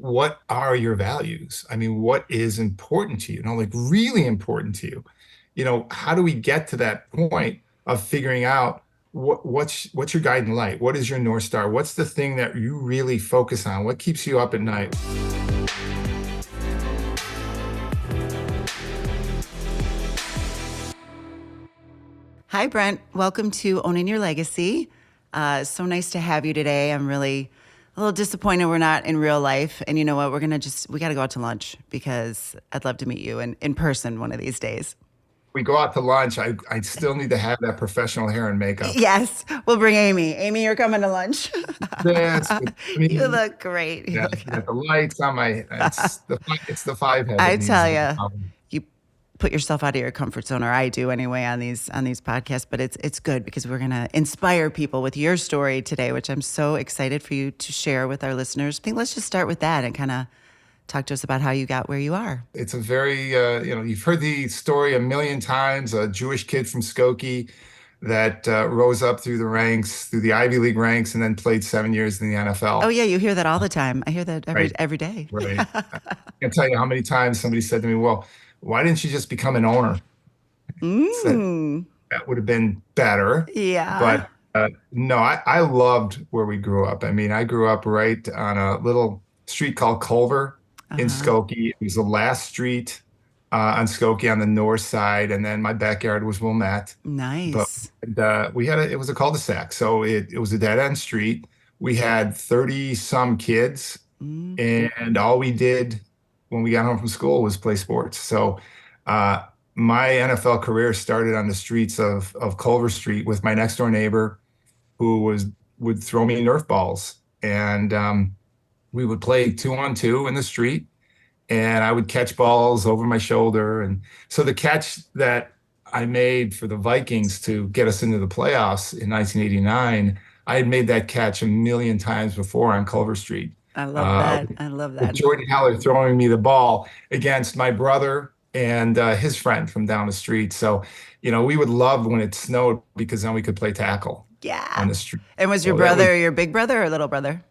what are your values? I mean, what is important to you? Like really important to you? How do we get to that point of figuring out what's your guiding light? What is your North Star? What's the thing that you really focus on? What keeps you up at night? Hi, Brent. Welcome to Owning Your Legacy. So nice to have you today. I'm really a little disappointed we're not in real life. And you know what? We got to go out to lunch because I'd love to meet you in person one of these days. We go out to lunch. I still need to have that professional hair and makeup. Yes, we'll bring Amy. Amy, you're coming to lunch. I You mean, look great. yeah, I got the lights on my, it's the five head I that needs tell to be you, covered. you put yourself out of your comfort zone, or I do anyway on these podcasts. But it's good because we're gonna inspire people with your story today, which I'm so excited for you to share with our listeners. I think let's just start with that and kind of talk to us about how you got where you are. It's a very, you've heard the story a million times, a Jewish kid from Skokie that rose up through the ranks, through the Ivy League ranks, and then played 7 years in the Oh NFL. yeah, you hear that all the time. I hear that every Right, every day. right. I can't tell you how many times somebody said to me, well, why didn't you just become an owner? Said Mm, that would have been better. yeah. But no, I loved where we grew up. I mean, I grew up right on a little street called Culver in Uh-huh. Skokie. It was the last street on Skokie on the north side, and then my backyard was Wilmette. But Nice. it was a cul-de-sac, so it was a dead-end street. We had 30 some kids, Mm. and all we did when we got home from school was play sports. So uh, my NFL career started on the streets of Culver Street with my next door neighbor who would throw me Nerf balls, and we would play 2-on-2 in the street, and I would catch balls over my shoulder. And so the catch that I made for the Vikings to get us into the playoffs in 1989, I had made that catch a million times before on Culver Street. I love Uh, that. I love with that. Jordan Heller throwing me the ball against my brother and his friend from down the street. So, we would love when it snowed because then we could play tackle on Yeah. the street. And was your So that was brother your big brother or little brother?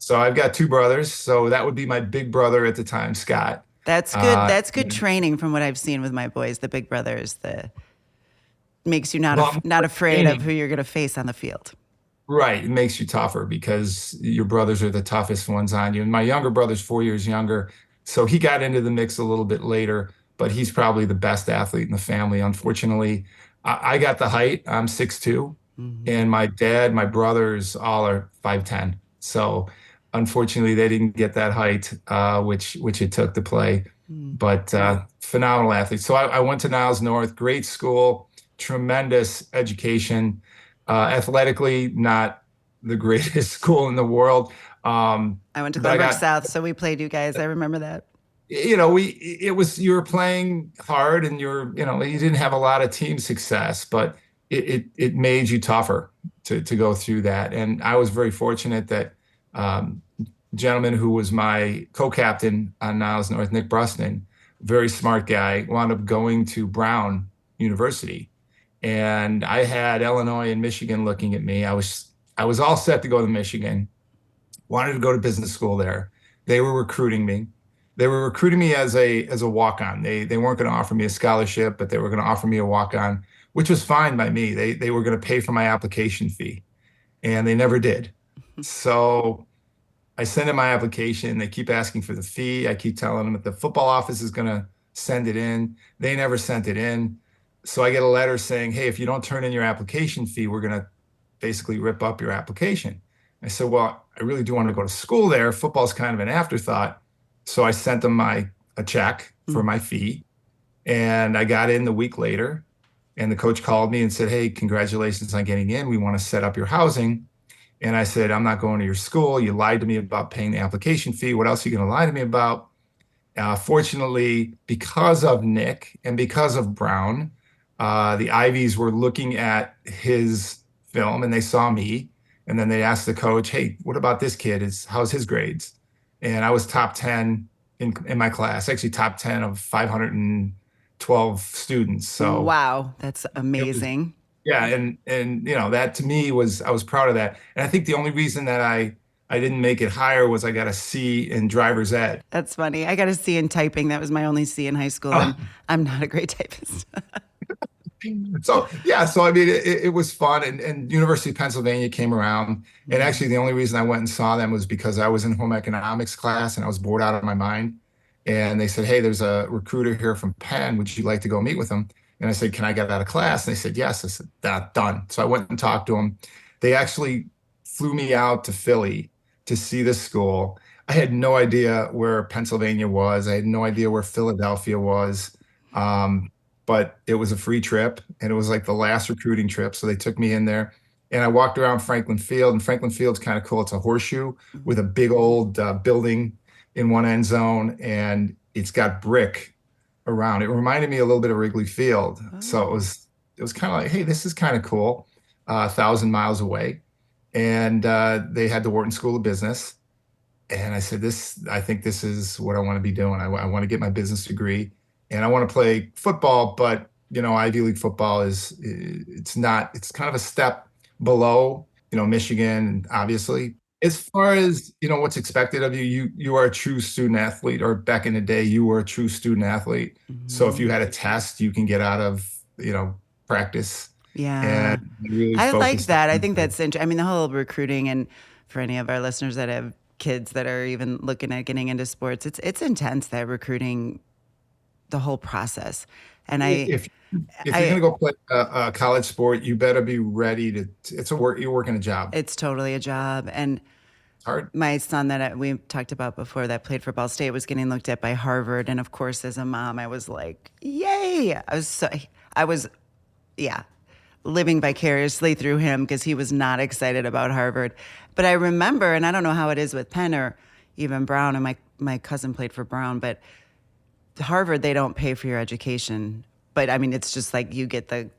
so I've got two brothers. So that would be my big brother at the time, Scott. That's good. Uh, That's good training from what I've seen with my boys. The big brothers, the makes you not well, not afraid of who training, you're going to face on the field. right? It makes you tougher because your brothers are the toughest ones on you. And my younger brother's 4 years younger, so he got into the mix a little bit later. But he's probably the best athlete in the family. Unfortunately, I got the height. I'm 6'2", Hmm. and my dad, my brothers all are 5'10". So unfortunately, they didn't get that height, which it took to play. But phenomenal athletes. So I went to Niles North, great school, tremendous education. Athletically, not the greatest school in the world. I went to But I Glenbrook got, South, so we played you guys. I remember that. you were playing hard and you didn't have a lot of team success, but it made you tougher to go through that. And I was very fortunate that um, gentleman who was my co-captain on Niles North, Nick Bruston, very smart guy, wound up going to Brown University. And I had Illinois and Michigan looking at me. I was all set to go to Michigan, wanted to go to business school there. They were recruiting me. They were recruiting me as a walk-on. They weren't going to offer me a scholarship, but they were going to offer me a walk-on, which was fine by me. They were going to pay for my application fee, and they never did. So I send in my application. They keep asking for the fee. I keep telling them that the football office is going to send it in. They never sent it in. So I get a letter saying, hey, if you don't turn in your application fee, we're going to basically rip up your application. I said, well, I really do want to go to school there. Football's kind of an afterthought. So I sent them a check for Mm. my fee, and I got in the week later. And the coach called me and said, hey, congratulations on getting in. We want to set up your housing. And I said, I'm not going to your school. You lied to me about paying the application fee. What else are you going to lie to me about? Fortunately, because of Nick and because of Brown, the Ivies were looking at his film and they saw me. And then they asked the coach, hey, what about this kid? How's his grades? And I was top 10 in my class, actually top 10 of 512 students. So Wow, that's it was, amazing. yeah. And that to me I was proud of that. And I think the only reason that I I didn't make it higher was I got a C in driver's ed. That's funny. I got a C in typing. That was my only C in high school, and I'm not a great typist. So yeah, so I mean, it was fun, and University of Pennsylvania came around, and Mm. actually the only reason I went and saw them was because I was in home economics class and I was bored out of my mind, and they said, "Hey, there's a recruiter here from Penn. Would you like to go meet with him?" And I said, "Can I get out of class?" And they said, "Yes." I said, "That done." So I went and talked to them. They actually flew me out to Philly to see the school. I had no idea where Pennsylvania was. I had no idea where Philadelphia was. Um, but it was a free trip and it was like the last recruiting trip. So they took me in there and I walked around Franklin Field, and Franklin Field's kind of cool. It's a horseshoe with a big old building in one end zone and it's got brick around. It reminded me a little bit of Wrigley Field. So Oh. it was kind of like, hey, this is kind of cool, 1,000 miles away. And they had the Wharton School of Business. And I said, I think this is what I want to be doing. I want to get my business degree and I want to play football, but Ivy League football it's not, it's kind of a step below, Michigan, obviously. As far as, what's expected of you, you are a true student athlete, or back in the day, you were a true student athlete. So if you Mhm. had a test, you can get out of, practice and Yeah. really I like focus that. I on. think that's interesting. I mean, the whole recruiting, and for any of our listeners that have kids that are even looking at getting into sports, it's intense, that recruiting, the whole process. And If if you're I going to go play a college sport, you better be ready to. It's a work. You're working a job. it's totally a job. And It's hard. my son that we talked about before that played for Ball State was getting looked at by Harvard. And of course, as a mom, I was like, yay. I was, yeah, living vicariously through him because he was not excited about Harvard. But I remember, and I don't know how it is with Penn or even Brown, and my cousin played for Brown, but Harvard, they don't pay for your education. But I mean, it's just like you get the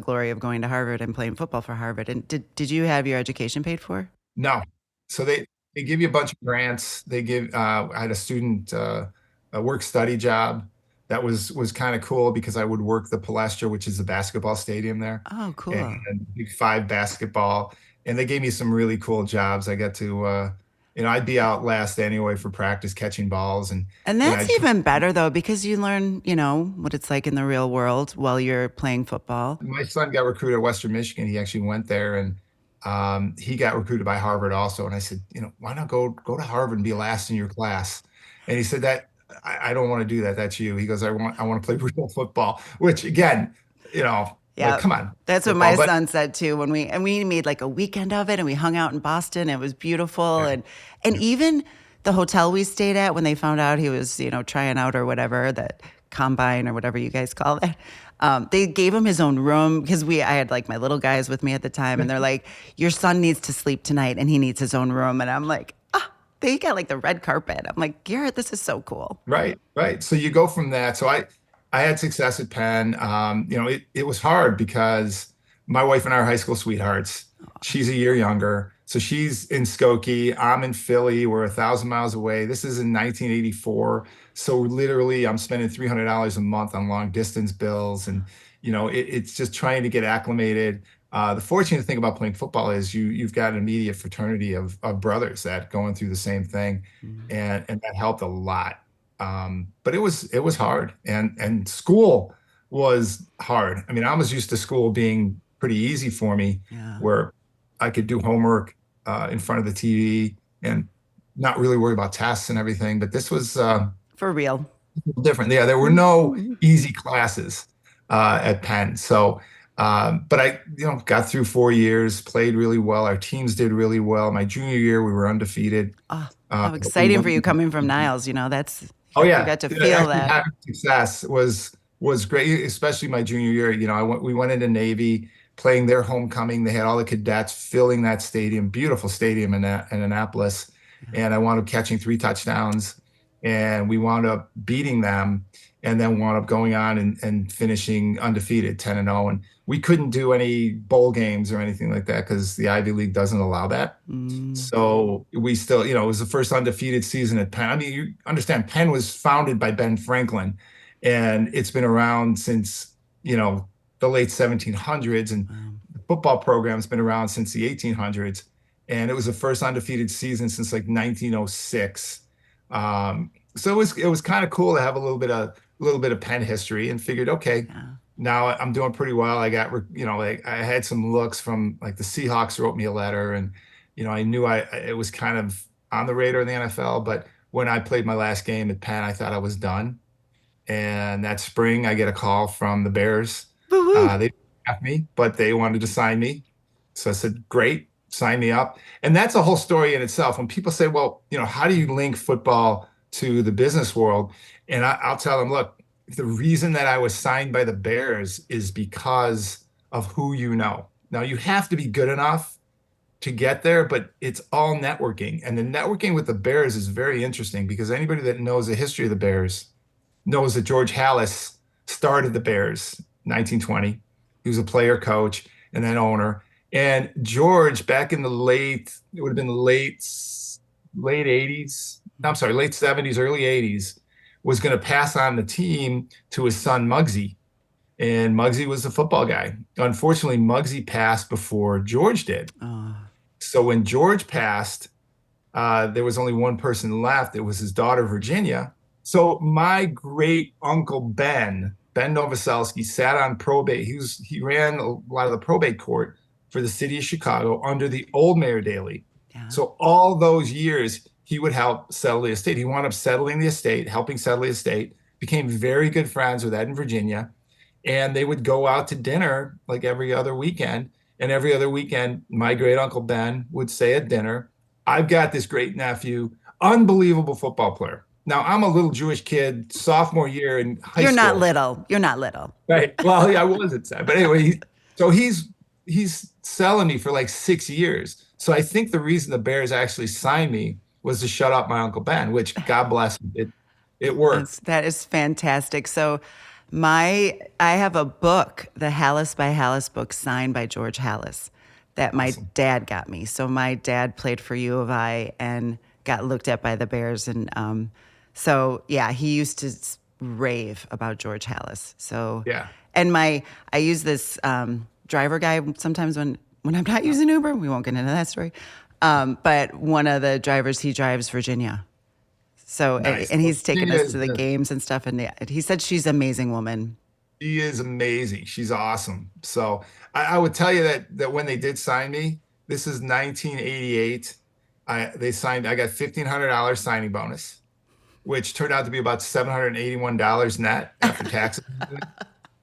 glory of going to Harvard and playing football for Harvard. And did you have your education paid for? No. So they give you a bunch of grants. They give. I had a student a work study job that was kind of cool because I would work the Palestra, which is the basketball stadium there, Oh, and cool. Big Five basketball. And they gave me some really cool jobs. I got to, I'd be out last anyway for practice catching balls, and And and that's I'd even better though, because you learn, what it's like in the real world while you're playing football. my son got recruited at Western Michigan. He actually went there and he got recruited by Harvard also. And I said, why not go to Harvard and be last in your class? And he said that I don't want to do that. That's you. He goes, I want to play real football, which again, like Yeah. come on, That's what football. my But son said too when we made like a weekend of it and we hung out in Boston. It was beautiful, yeah, and yeah, even the hotel we stayed at when they found out he was, trying out or whatever, that combine or whatever you guys call it. They gave him his own room because I had like my little guys with me at the time, and they're like, "Your son needs to sleep tonight, and he needs his own room." And I'm like, "Ah, they got like the red carpet." I'm like, "Garrett, this is so cool." right, right. So you go from that. So I had success at Penn. It was hard because my wife and I are high school sweethearts. She's a year younger. So she's in Skokie. I'm in Philly. We're 1,000 miles away. This is in 1984. So literally, I'm spending $300 a month on long distance bills, and it's just trying to get acclimated. The fortunate thing about playing football is you've got an immediate fraternity of brothers that going through the same thing, Mm, and that helped a lot. But it was hard, and school was hard. I mean, I was used to school being pretty easy for me, yeah, where I could do homework in front of the TV and not really worry about tests and everything. But this was for real. different. Yeah, there were no easy classes at Penn. So, but I, got through 4 years, played really well. Our teams did really well. My junior year, we were undefeated. Oh, Uh, how we exciting for won. you coming from Niles. That's Oh you yeah, got to feel actually that. having success was great, especially my junior year. We went into Navy playing their homecoming. They had all the cadets filling that stadium, beautiful stadium in Annapolis, Yeah. and I wound up catching 3 touchdowns, and we wound up beating them, and then wound up going on and finishing undefeated, 10-0. And we couldn't do any bowl games or anything like that because the Ivy League doesn't allow that. Mm, So we still, it was the first undefeated season at Penn. I mean, you understand, Penn was founded by Ben Franklin, and it's been around since, the late 1700s, and wow. the football program's been around since the 1800s. and it was the first undefeated season since like 1906. So it was kind of cool to have a little bit of Penn history, and figured, okay, Yeah. now I'm doing pretty well. I got, like I had some looks from like the Seahawks wrote me a letter, and I knew it was kind of on the radar in the NFL. But when I played my last game at Penn, I thought I was done. And that spring, I get a call from the Bears. Woo woo. They didn't draft me, but they wanted to sign me. So I said, great, sign me up. And that's a whole story in itself. When people say, well, how do you link football to the business world? And I'll tell them, look, the reason that I was signed by the Bears is because of who you know. Now, you have to be good enough to get there, but it's all networking. And the networking with the Bears is very interesting, because anybody that knows the history of the Bears knows that George Halas started the Bears 1920. He was a player coach and then owner. And George, back in it would have been late 80s. I'm sorry, late 70s, early 80s, was going to pass on the team to his son Muggsy. And Muggsy was the football guy. Unfortunately, Muggsy passed before George did. Oh, So when George passed, there was only one person left. It was his daughter, Virginia. So my great uncle Ben Novoselsky, sat on probate. He ran a lot of the probate court for the city of Chicago under the old Mayor Daley. yeah. So all those years he would help settle the estate. He wound up settling the estate, helping settle the estate, became very good friends with Ed and Virginia. And they would go out to dinner like every other weekend. And every other weekend, my great uncle Ben would say at dinner, I've got this great nephew, unbelievable football player. Now, I'm a little Jewish kid, sophomore year in high You're not school. little. You're not little. Right. Well, yeah, I wasn't sad. But anyway, so he's selling me for like 6 years. So I think the reason the Bears actually signed me was to shut up my Uncle Ben, which God bless him. It worked. That is fantastic. So I have a book, the Halas by Halas book, signed by George Halas, that my Awesome. dad got me. So my dad played for U of I and got looked at by the Bears. And so, yeah, he used to rave about George Halas. So, Yeah. and I use this driver guy sometimes when I'm not using Uber. We won't get into that story. But one of the drivers, he drives Virginia. So, Nice. and he's taken Virginia us is to the the games and stuff. And he said she's an amazing woman. She is amazing. She's awesome. So I would tell you that when they did sign me, this is 1988. I got $1,500 signing bonus, which turned out to be about $781 net after taxes.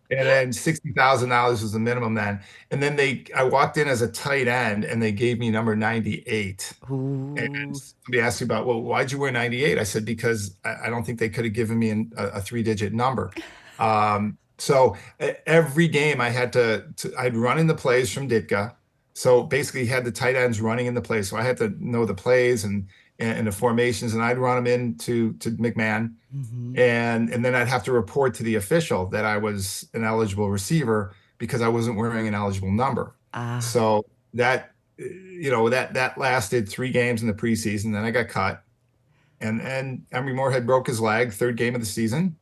And then $60,000 was the minimum then. And then I walked in as a tight end, and they gave me number 98. And Ooh. somebody asked me about, well, why'd you wear 98? I said, because I don't think they could have given me a three-digit number. So every game I'd run in the plays from Ditka. So basically, had the tight ends running in the plays. So I had to know the plays and the formations, and I'd run them into McMahon. Hmm. And then I'd have to report to the official that I was an eligible receiver because I wasn't wearing an eligible number. Ah. So that lasted 3 games in the preseason. Then I got cut, and Emery Moorhead broke his leg, third game of the season.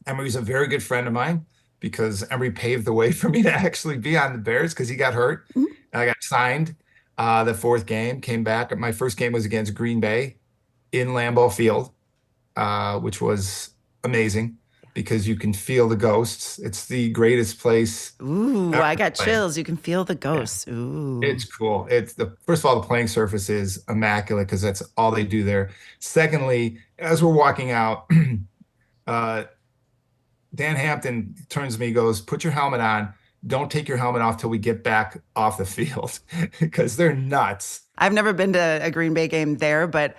Emery's a very good friend of mine because Emery paved the way for me to actually be on the Bears because he got hurt. Mhm. And I got signed the fourth game, came back. My first game was against Green Bay in Lambeau Field, which was amazing because you can feel the ghosts. It's the greatest place Ooh, ever I to got play. chills. You can feel the Yeah, ghosts. Ooh. it's cool. First of all, the playing surface is immaculate because that's all they do there. Secondly, as we're walking out, uh, Dan Hampton turns to me, goes, "Put your helmet on. Don't take your helmet off till we get back off the field," because they're nuts. I've never been to a Green Bay game there, but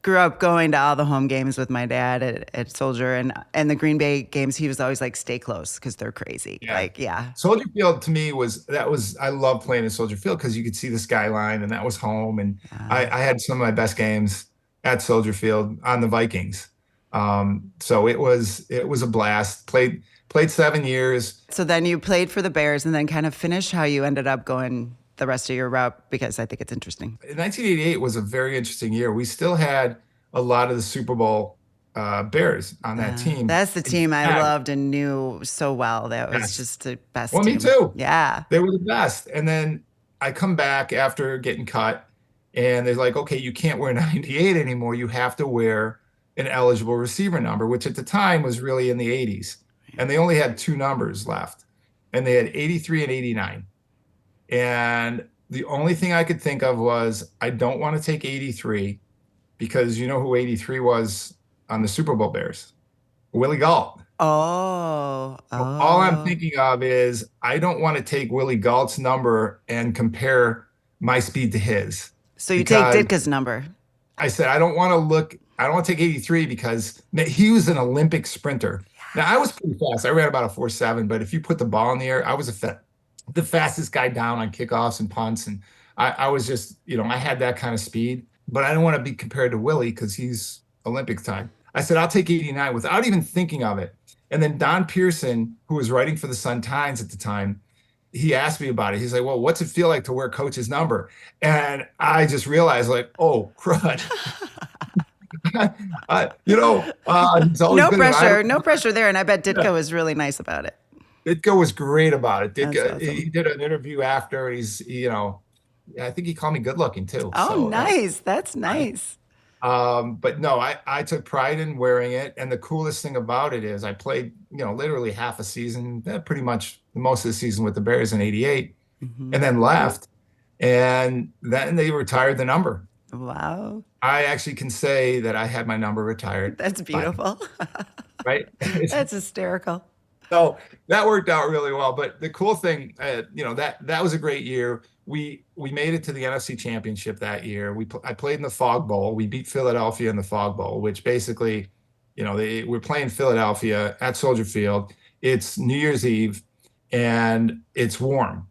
grew up going to all the home games with my dad at Soldier, and the Green Bay games. He was always like, "Stay close," because they're crazy. Yeah. Like, yeah, Soldier Field to me I love playing in Soldier Field because you could see the skyline and that was home. And yeah. I had some of my best games at Soldier Field on the Vikings. So it was a blast. Played 7 years. So then you played for the Bears, and then kind of finished how you ended up going the rest of your route, because I think it's interesting. 1988 was a very interesting year. We still had a lot of the Super Bowl Bears on that team. That's the In team I fact, loved and knew so well. That was yes. just the best Well, me team. too. Yeah. They were the best. And then I come back after getting cut, And they're like, okay, you can't wear 98 anymore. You have to wear an eligible receiver number, which at the time was really in the 80s. And they only had two numbers left. And they had 83 and 89. And the only thing I could think of was I don't want to take 83 because you know who 83 was on the Super Bowl Bears? Willie Galt. Oh, All I'm oh. thinking of is I don't want to take Willie Galt's number and compare my speed to his So you take because Ditka's number. I said I don't want to take 83 because he was an Olympic sprinter. Now I was pretty fast. I ran about a 4.7, but if you put the ball in the air, I was the fastest guy down on kickoffs and punts. And I was just, I had that kind of speed, but I don't want to be compared to Willie because he's Olympic time. I said, I'll take 89 without even thinking of it. And then Don Pearson, who was writing for the Sun-Times at the time, he asked me about it. He's like, well, what's it feel like to wear coach's number? And I just realized like, oh, crud. He's always No been an idol. pressure, no pressure there. And I bet Ditka was really nice about it. Ditka was great about it. That's Ditka, awesome. he did an interview after. I think he called me good looking too. Oh, So nice. That's I, nice. but no, I took pride in wearing it. And the coolest thing about it is I played, literally half a season, pretty much most of the season with the Bears in '88, Hmm. and then left. And then they retired the number. Wow. I actually can say that I had my number retired That's by, beautiful. right? That's hysterical. So that worked out really well. But the cool thing, that was a great year. We made it to the NFC Championship that year. I played in the Fog Bowl. We beat Philadelphia in the Fog Bowl, which basically, we're playing Philadelphia at Soldier Field. It's New Year's Eve, and it's warm.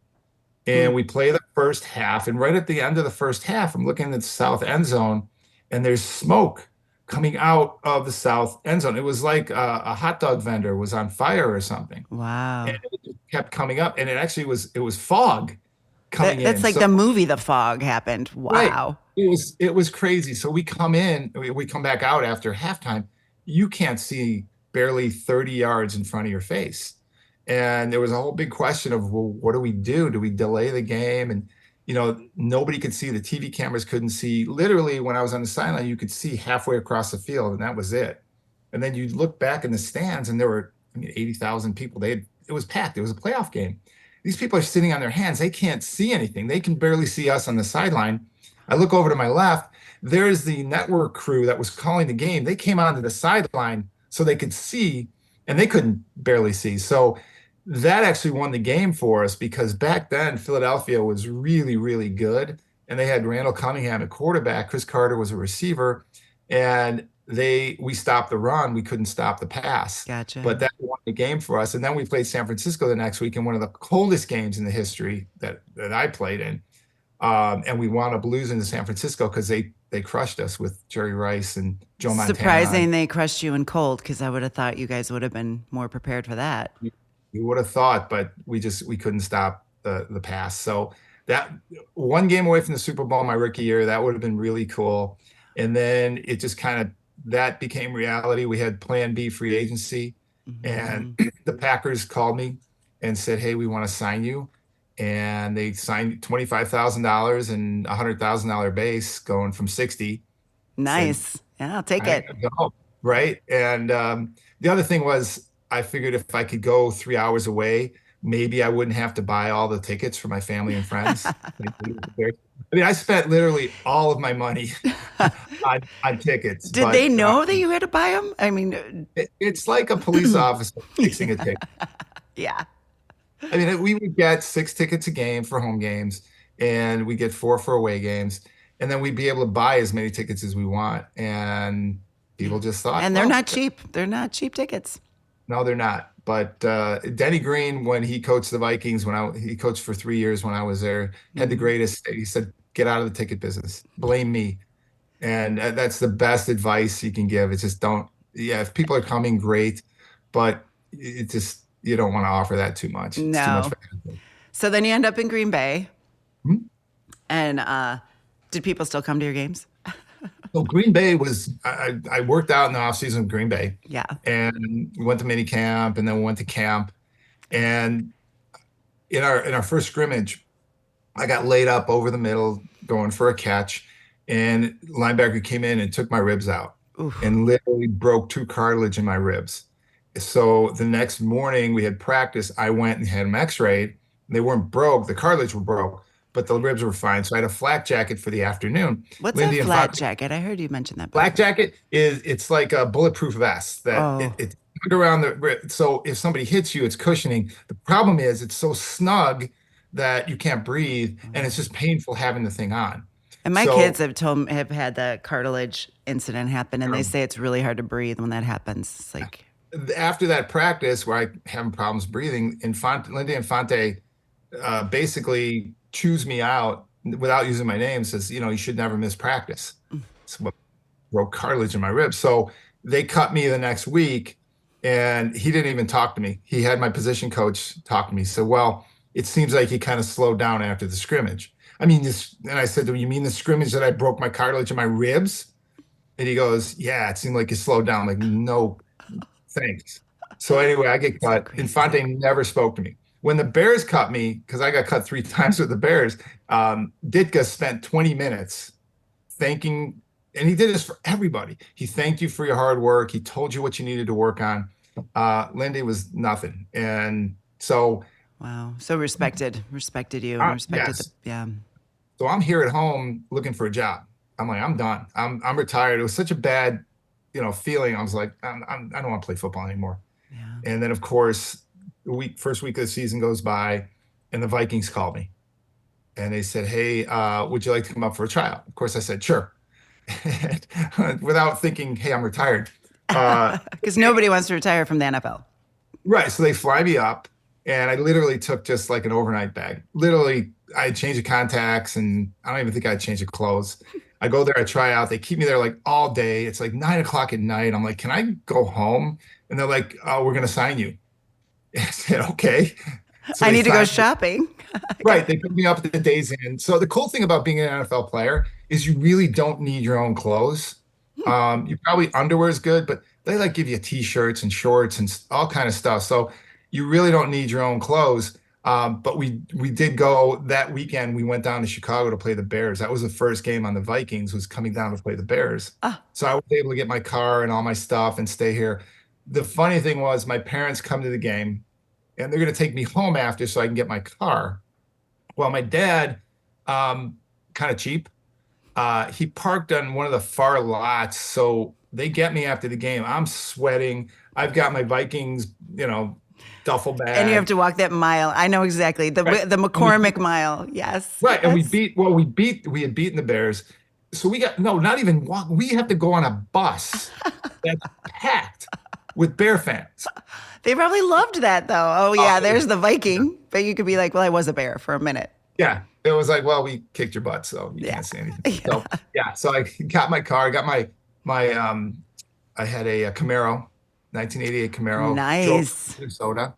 Hmm. And we play the first half. And right at the end of the first half, I'm looking at the south end zone, and there's smoke coming out of the south end zone. It was like a hot dog vendor was on fire or something. And Wow. it just kept coming up. And it was fog coming That's in. like So the movie The Fog happened. right. Wow. It was crazy. So we come in, we come back out after halftime. You can't see barely 30 yards in front of your face. And there was a whole big question of, well, what do we do? Do we delay the game? And nobody could see. The TV cameras couldn't see. Literally, when I was on the sideline, you could see halfway across the field, and that was it. And then you look back in the stands, and there were, 80,000 people. It was packed. It was a playoff game. These people are sitting on their hands. They can't see anything. They can barely see us on the sideline. I look over to my left. There's the network crew that was calling the game. They came onto the sideline so they could see, and they couldn't barely see. So that actually won the game for us because back then Philadelphia was really, really good. And they had Randall Cunningham at quarterback. Chris Carter was a receiver. And we stopped the run. We couldn't stop the pass. Gotcha. But that won the game for us. And then we played San Francisco the next week in one of the coldest games in the history that I played in. And we wound up losing to San Francisco because they crushed us with Jerry Rice and Joe Montana. Surprising they crushed you in cold because I would have thought you guys would have been more prepared for that. You would have thought, but we couldn't stop the pass. So that one game away from the Super Bowl my rookie year, that would have been really cool. And then it just kind of that became reality. We had Plan B free agency, and Hmm. the Packers called me and said, "Hey, we want to sign you." And they signed $25,000 and $100,000 base, going from 60. Said, Nice. Yeah, I'll take I it. go, right? And the other thing was, I figured if I could go 3 hours away, maybe I wouldn't have to buy all the tickets for my family and friends. I spent literally all of my money on tickets, Did they but know that you had to buy them? I mean, it's like a police officer fixing a ticket. yeah. We would get 6 tickets a game for home games, and we get 4 for away games, and then we'd be able to buy as many tickets as we want. And people just thought, And they're well, not cheap. They're not cheap tickets. no, they're not. But Denny Green, when he coached the Vikings, he coached for 3 years when I was there, had the Hmm. greatest. He said, "Get out of the ticket business. Blame me." And that's the best advice you can give. It's just don't. Yeah, if people are coming, great, but it just you don't want to offer that too much. It's too much. No. So then you end up in Green Bay. Hmm? And did people still come to your games? So Green Bay was. I worked out in the offseason with Green Bay, Yeah. and we went to mini camp, and then we went to camp, and in our first scrimmage, I got laid up over the middle going for a catch. and linebacker came in and took my ribs out Oof. and literally broke two cartilage in my ribs. So the next morning we had practice. I went and had them x-rayed. They weren't broke. The cartilage were broke, but the ribs were fine. So I had a flak jacket for the afternoon. What's a Lindy and flat Fonte, jacket? I heard you mention that flak before. jacket it's like a bulletproof vest that Oh, it's put around so if somebody hits you, it's cushioning. The problem is it's so snug that you can't breathe, and it's just painful having the thing on. and my kids So have had the cartilage incident happen, and they um, say it's really hard to breathe when that happens. It's like, after that practice where I having problems breathing, Lindy Infante basically chews me out without using my name, says, you should never miss practice. So what broke cartilage in my ribs. So they cut me the next week, and he didn't even talk to me. He had my position coach talk to me. So, well, it seems like he kind of slowed down after the scrimmage. I mean, and I said, do you mean the scrimmage that I broke my cartilage in my ribs? And he goes, yeah, it seemed like you slowed down. I'm like, no, thanks. So anyway, I get so cut. crazy. Infante never spoke to me. When the Bears cut me, because I got cut three times with the Bears, Ditka spent 20 minutes thanking, and he did this for everybody. He thanked you for your hard work. He told you what you needed to work on. Lindy was nothing. And so, Wow. So respected you and respected the, yes. yeah. So I'm here at home looking for a job. I'm like, I'm done. I'm retired. It was such a bad, feeling. I was like, I don't want to play football anymore. Yeah. And then, of course, first week of the season goes by, and the Vikings called me, and they said, "Hey, would you like to come up for a tryout?" Of course, I said, "Sure," without thinking, "Hey, I'm retired." Uh, Because nobody wants to retire from the NFL. right. So they fly me up, and I literally took just like an overnight bag. Literally, I changed the contacts, and I don't even think I changed the clothes. I go there, I try out. They keep me there like all day. It's like 9 o'clock at night. I'm like, "Can I go home?" And they're like, "Oh, we're going to sign you." I said, "Okay." So I they need to go signed me. shopping. Right. They put me up at the days in. So the cool thing about being an NFL player is you really don't need your own clothes. You probably underwear is good, but they like give you t-shirts and shorts and all kind of stuff. So you really don't need your own clothes. But we did go that weekend. We went down to Chicago to play the Bears. That was the first game on the Vikings, was coming down to play the Bears. Ah, So I was able to get my car and all my stuff and stay here. The funny thing was my parents come to the game, and they're going to take me home after so I can get my car. Well, my dad, kind of cheap. He parked on one of the far lots, so they get me after the game. I'm sweating. I've got my Vikings, duffel and you have bag. to walk that mile. I know exactly Right. the And we McCormick mile. Yes, right, and yes. we had beaten the Bears. So we got no, not even walk. We have to go on a bus that's packed with Bear fans. They probably loved that though. Oh Oh, yeah, it was, there's the Viking. But you could be like, well, I was a bear for a minute. yeah, it was like, well, we kicked your butt, so you Yeah. can't say anything. Yeah. So yeah, so I got my car, got my I had a Camaro, 1988 Camaro, drove to Nice. Minnesota,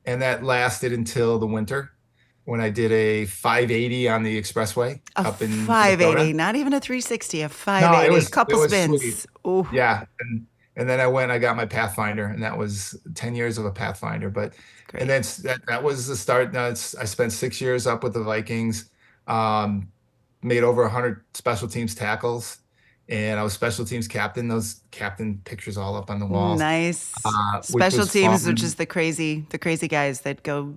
and that lasted until the winter when I did a 580 on the expressway A up in 580, Minnesota. not even a 360, a No, it 580. was it Couple was sweet. spins. Ooh, Yeah, and then I got my Pathfinder, and that was 10 years of a Pathfinder. But and great. then that was the start. Now I spent 6 years up with the Vikings, um, made over 100 special teams tackles, and I was special teams captain. Those captain pictures all up on the walls, Nice. which Special was teams, which is fun. the crazy guys that go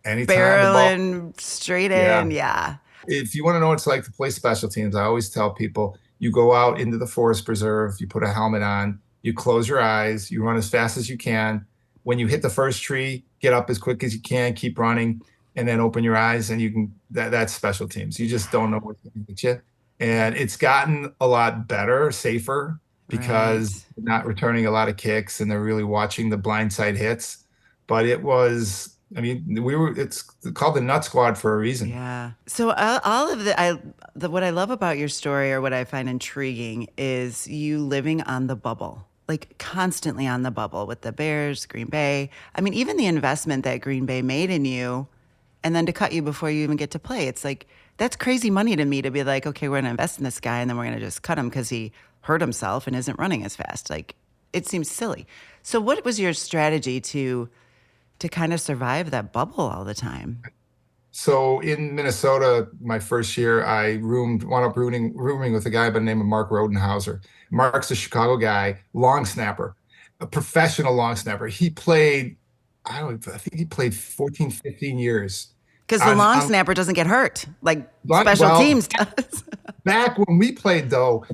Anytime the ball, barreling straight yeah. in. Yeah. If you want to know what it's like to play special teams, I always tell people you go out into the forest preserve, you put a helmet on, you close your eyes, you run as fast as you can. When you hit the first tree, get up as quick as you can, keep running, and then open your eyes, and that's special teams. You just don't know what's going to hit you. And it's gotten a lot better, safer, because Right. they're not returning a lot of kicks and they're really watching the blindside hits. But it's called the Nut Squad for a reason. Yeah. So all of what I love about your story, or what I find intriguing, is you living on the bubble, like constantly on the bubble with the Bears, Green Bay. I mean, even the investment that Green Bay made in you, and then to cut you before you even get to play. It's like that's crazy money to me to be like, okay, we're going to invest in this guy, and then we're going to just cut him because he hurt himself and isn't running as fast. Like it seems silly. So, what was your strategy to kind of survive that bubble all the time? So in Minnesota, my first year, I wound up rooming with a guy by the name of Mark Rodenhauser. Mark's a Chicago guy, long snapper, a professional long snapper. He played, I think he played 14, 15 years Because the long on snapper doesn't get hurt like long, special well, teams does. back when we played though,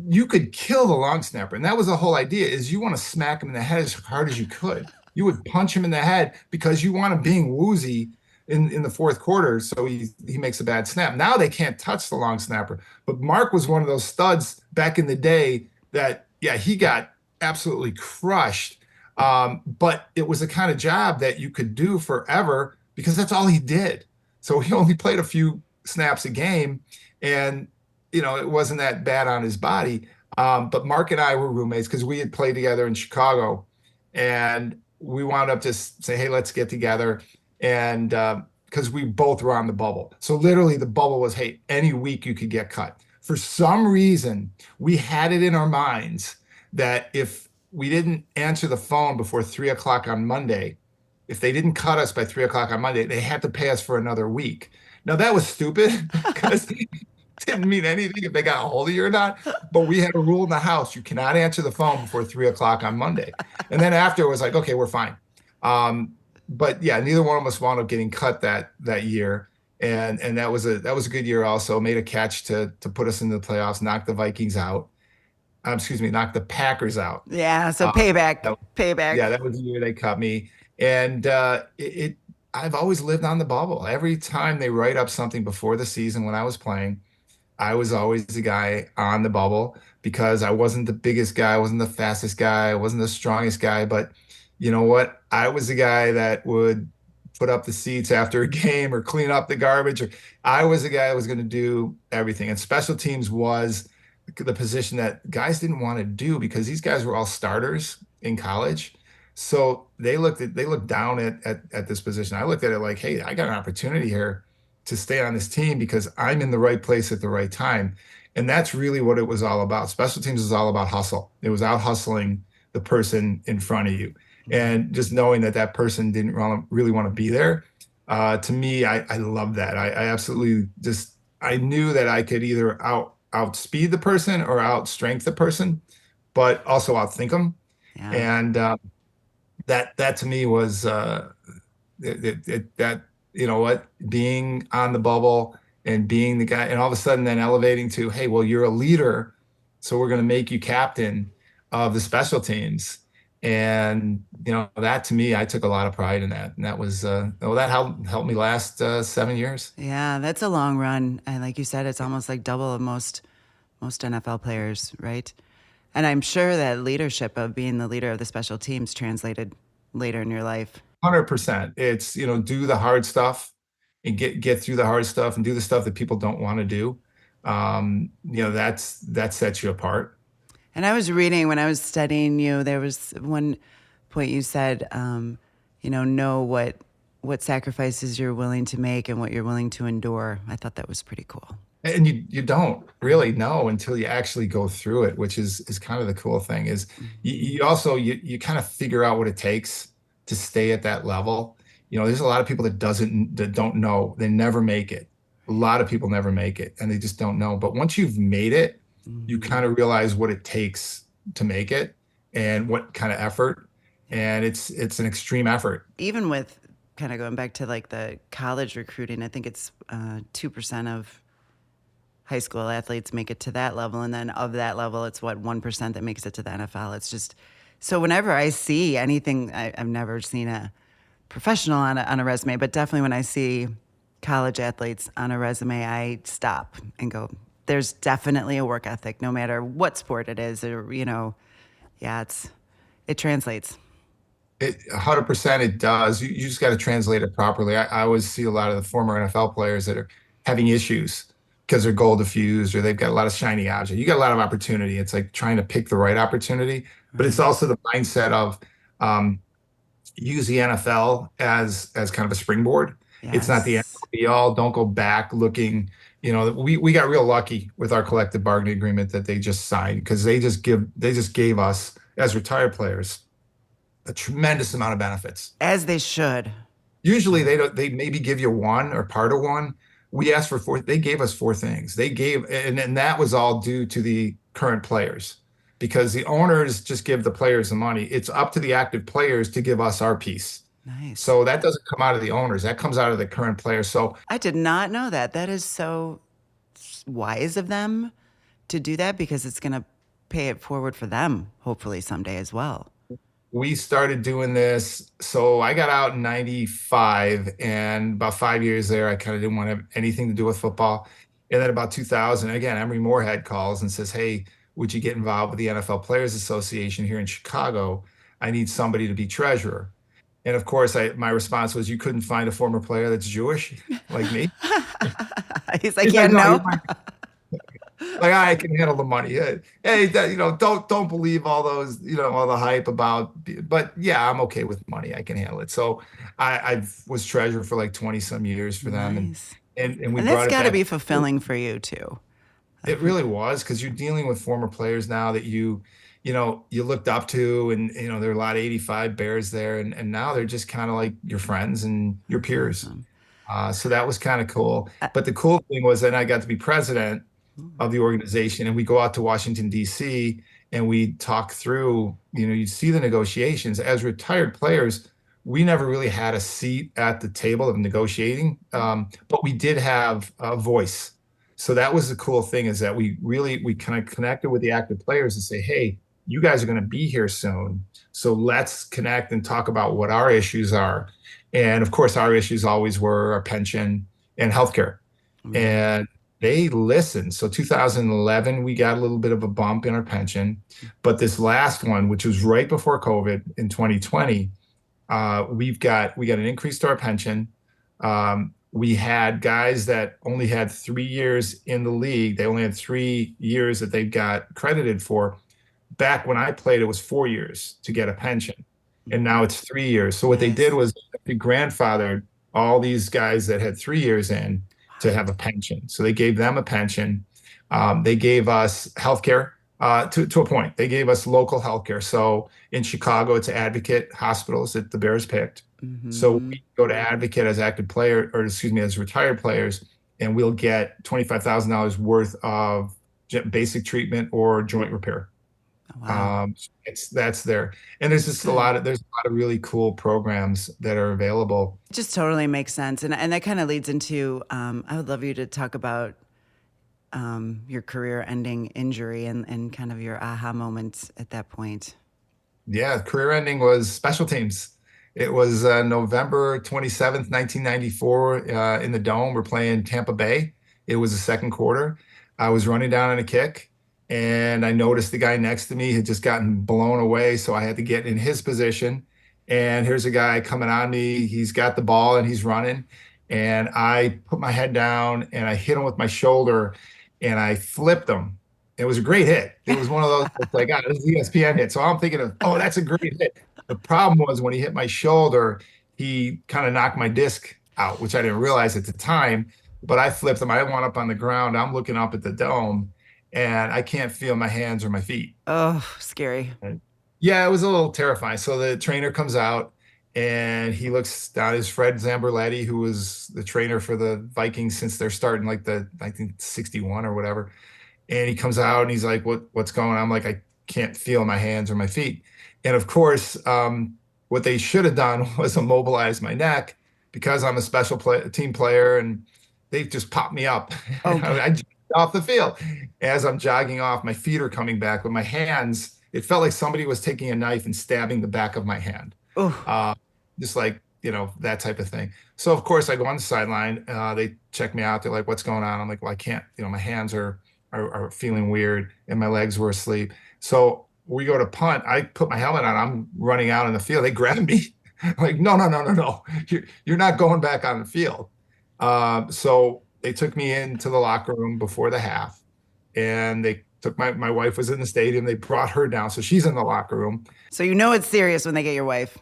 you could kill the long snapper. And that was the whole idea is you want to smack him in the head as hard as you could. You would punch him in the head because you want him being woozy in the fourth quarter so he makes a bad snap. Now they can't touch the long snapper. But Mark was one of those studs back in the day that, yeah, he got absolutely crushed. But it was the kind of job that you could do forever because that's all he did. So he only played a few snaps a game. And it wasn't that bad on his body. But Mark and I were roommates because we had played together in Chicago, and we wound up just saying, "Hey, let's get together," and because we both were on the bubble. So literally, the bubble was, "Hey, any week you could get cut." For some reason, we had it in our minds that if we didn't answer the phone before 3 o'clock on Monday, if they didn't cut us by 3 o'clock on Monday, they had to pay us for another week. Now that was stupid because didn't mean anything if they got a hold of you or not. But we had a rule in the house: you cannot answer the phone before 3 o'clock on Monday. And then after it was like, okay, we're fine. Um, but yeah, neither one of us wound up getting cut that year. And that was a good year also. Made a catch to put us into the playoffs, knocked the Vikings out. Excuse me, knocked the Packers out. Yeah, so Uh, payback, that, payback. yeah, that was the year they cut me. And I've always lived on the bubble. Every time they write up something before the season when I was playing, I was always the guy on the bubble because I wasn't the biggest guy, I wasn't the fastest guy, I wasn't the strongest guy, but you know what? I was the guy that would put up the seats after a game or clean up the garbage. Or I was the guy that was going to do everything. And special teams was the position that guys didn't want to do because these guys were all starters in college. So they looked down at this position. I looked at it like, hey, I got an opportunity here to stay on this team because I'm in the right place at the right time. And that's really what it was all about. Special teams is all about hustle. It was out hustling the person in front of you. And just knowing that that person didn't really want to be there, to me, I love that. I absolutely I knew that I could either outspeed the person or outstrength the person, but also outthink them. Yeah. And that to me was that you know what, being on the bubble and being the guy, and all of a sudden then elevating to, hey, well, you're a leader, so we're going to make you captain of the special teams. And that to me, I took a lot of pride in that, and that was that helped me last 7 years. Yeah, that's a long run. And like you said, it's almost like double of most NFL players, right? And I'm sure that leadership of being the leader of the special teams translated later in your life. 100%. It's, do the hard stuff and get through the hard stuff and do the stuff that people don't want to do. That sets you apart. And I was reading when I was studying you, there was one point you said, know what sacrifices you're willing to make and what you're willing to endure. I thought that was pretty cool. And you don't really know until you actually go through it, which is kind of the cool thing is you also you kind of figure out what it takes to stay at that level. There's a lot of people that don't know. They never make it. A lot of people never make it and they just don't know. But once you've made it, you kind of realize what it takes to make it and what kind of effort. And it's an extreme effort. Even with kind of going back to like the college recruiting, I think it's 2% of high school athletes make it to that level. And then of that level, it's 1% that makes it to the NFL. It's just, so whenever I see anything, I've never seen a professional on a resume, but definitely when I see college athletes on a resume, I stop and go, there's definitely a work ethic, no matter what sport it is, or, yeah, it translates. 100% it does. You just got to translate it properly. I always see a lot of the former NFL players that are having issues because they're goal diffused or they've got a lot of shiny object. You got a lot of opportunity. It's like trying to pick the right opportunity, but it's also the mindset of use the NFL as kind of a springboard. It's not the end Yes. all be all. Don't go back looking. We got real lucky with our collective bargaining agreement that they just signed because they just gave us as retired players a tremendous amount of benefits. As they should. Usually they don't, they maybe give you one or part of one. We asked for four, they gave us four things. They gave, and that was all due to the current players because the owners just give the players the money. It's up to the active players to give us our piece. Nice. So that doesn't come out of the owners. That comes out of the current players. So I did not know that. That is so wise of them to do that because it's going to pay it forward for them, hopefully someday as well. we started doing this. So I got out in 95 and about 5 years there, I kind of didn't want to have anything to do with football. And then about 2000, again, Emory Moorhead calls and says, "Hey, would you get involved with the NFL Players Association here in Chicago? I need somebody to be treasurer." And of course, my response was, "You couldn't find a former player that's Jewish like me?" He's like, He's yeah, like, "No, you're no. my like I can handle the money. Hey, don't believe all those, all the hype about. But yeah, I'm okay with money. I can handle it. So I was treasurer for like 20 some years for them, and Nice. and we And that's brought it got to back. be fulfilling for you too. It really was because you're dealing with former players now that you looked up to, and there are a lot of 85 Bears there, and now they're just kind of like your friends and your That's peers. awesome. So that was kind of cool. Uh, But the cool thing was then I got to be president ooh, of the organization, and we go out to Washington, D.C., and we talk through, you see the negotiations. As retired players, we never really had a seat at the table of negotiating, but we did have a voice. So that was the cool thing is that we kind of connected with the active players and say, "Hey, you guys are going to be here soon. So let's connect and talk about what our issues are." And of course, our issues always were our pension and healthcare. right. And they listened. So 2011, we got a little bit of a bump in our pension. But this last one, which was right before COVID in 2020, we got an increase to our pension. We had guys that only had 3 years in the league. They only had 3 years that they got credited for. Back when I played, it was 4 years to get a pension, and now it's 3 years. So what they did Nice. was they grandfathered all these guys that had 3 years in to have a pension. So they gave them a pension. They gave us healthcare to a point. They gave us local healthcare. So in Chicago, it's Advocate hospitals that the Bears picked. So Hmm. we go to Advocate as active player, or excuse me, as retired players, and we'll get $25,000 worth of basic treatment or joint repair. Wow. That's there. And there's That's just a good. lot of there's a lot of really cool programs that are available. It just totally makes sense. And that kind of leads into I would love you to talk about your career ending injury and kind of your aha moments at that point. Yeah, career ending was special teams. It was November 27th, 1994, in the Dome. We're playing Tampa Bay. It was the second quarter. I was running down on a kick, and I noticed the guy next to me had just gotten blown away, so I had to get in his position. And here's a guy coming on me. He's got the ball and he's running. And I put my head down and I hit him with my shoulder and I flipped him. It was a great hit. It was one of those that's like, this is ESPN hit. So I'm thinking of, oh, that's a great hit. The problem was when he hit my shoulder, he kind of knocked my disc out, which I didn't realize at the time. But I flipped him. I went up on the ground. I'm looking up at the dome, and I can't feel my hands or my feet. Oh, scary. And yeah, it was a little terrifying. So the trainer comes out and he looks down. Is Fred Zamberletti, who was the trainer for the Vikings since they're starting like the I think 61 or whatever. And he comes out and he's like, what's going on? I'm like, I can't feel my hands or my feet. And of course, what they should have done was immobilize my neck because I'm a team player, and they just popped me up. Oh, God. I jumped off the field. As I'm jogging off, my feet are coming back, but my hands, it felt like somebody was taking a knife and stabbing the back of my hand. Oh, Uh, just like, that type of thing. So of course I go on the sideline. They check me out. They're like, "What's going on?" I'm like, "Well, I can't, my hands are feeling weird and my legs were asleep." So we go to punt. I put my helmet on. I'm running out in the field. They grab me. I'm like, "No, no, no, no, no. You're not going back on the field." So they took me into the locker room before the half, and they took my wife was in the stadium. They brought her down. So she's in the locker room. so you know it's serious when they get your wife.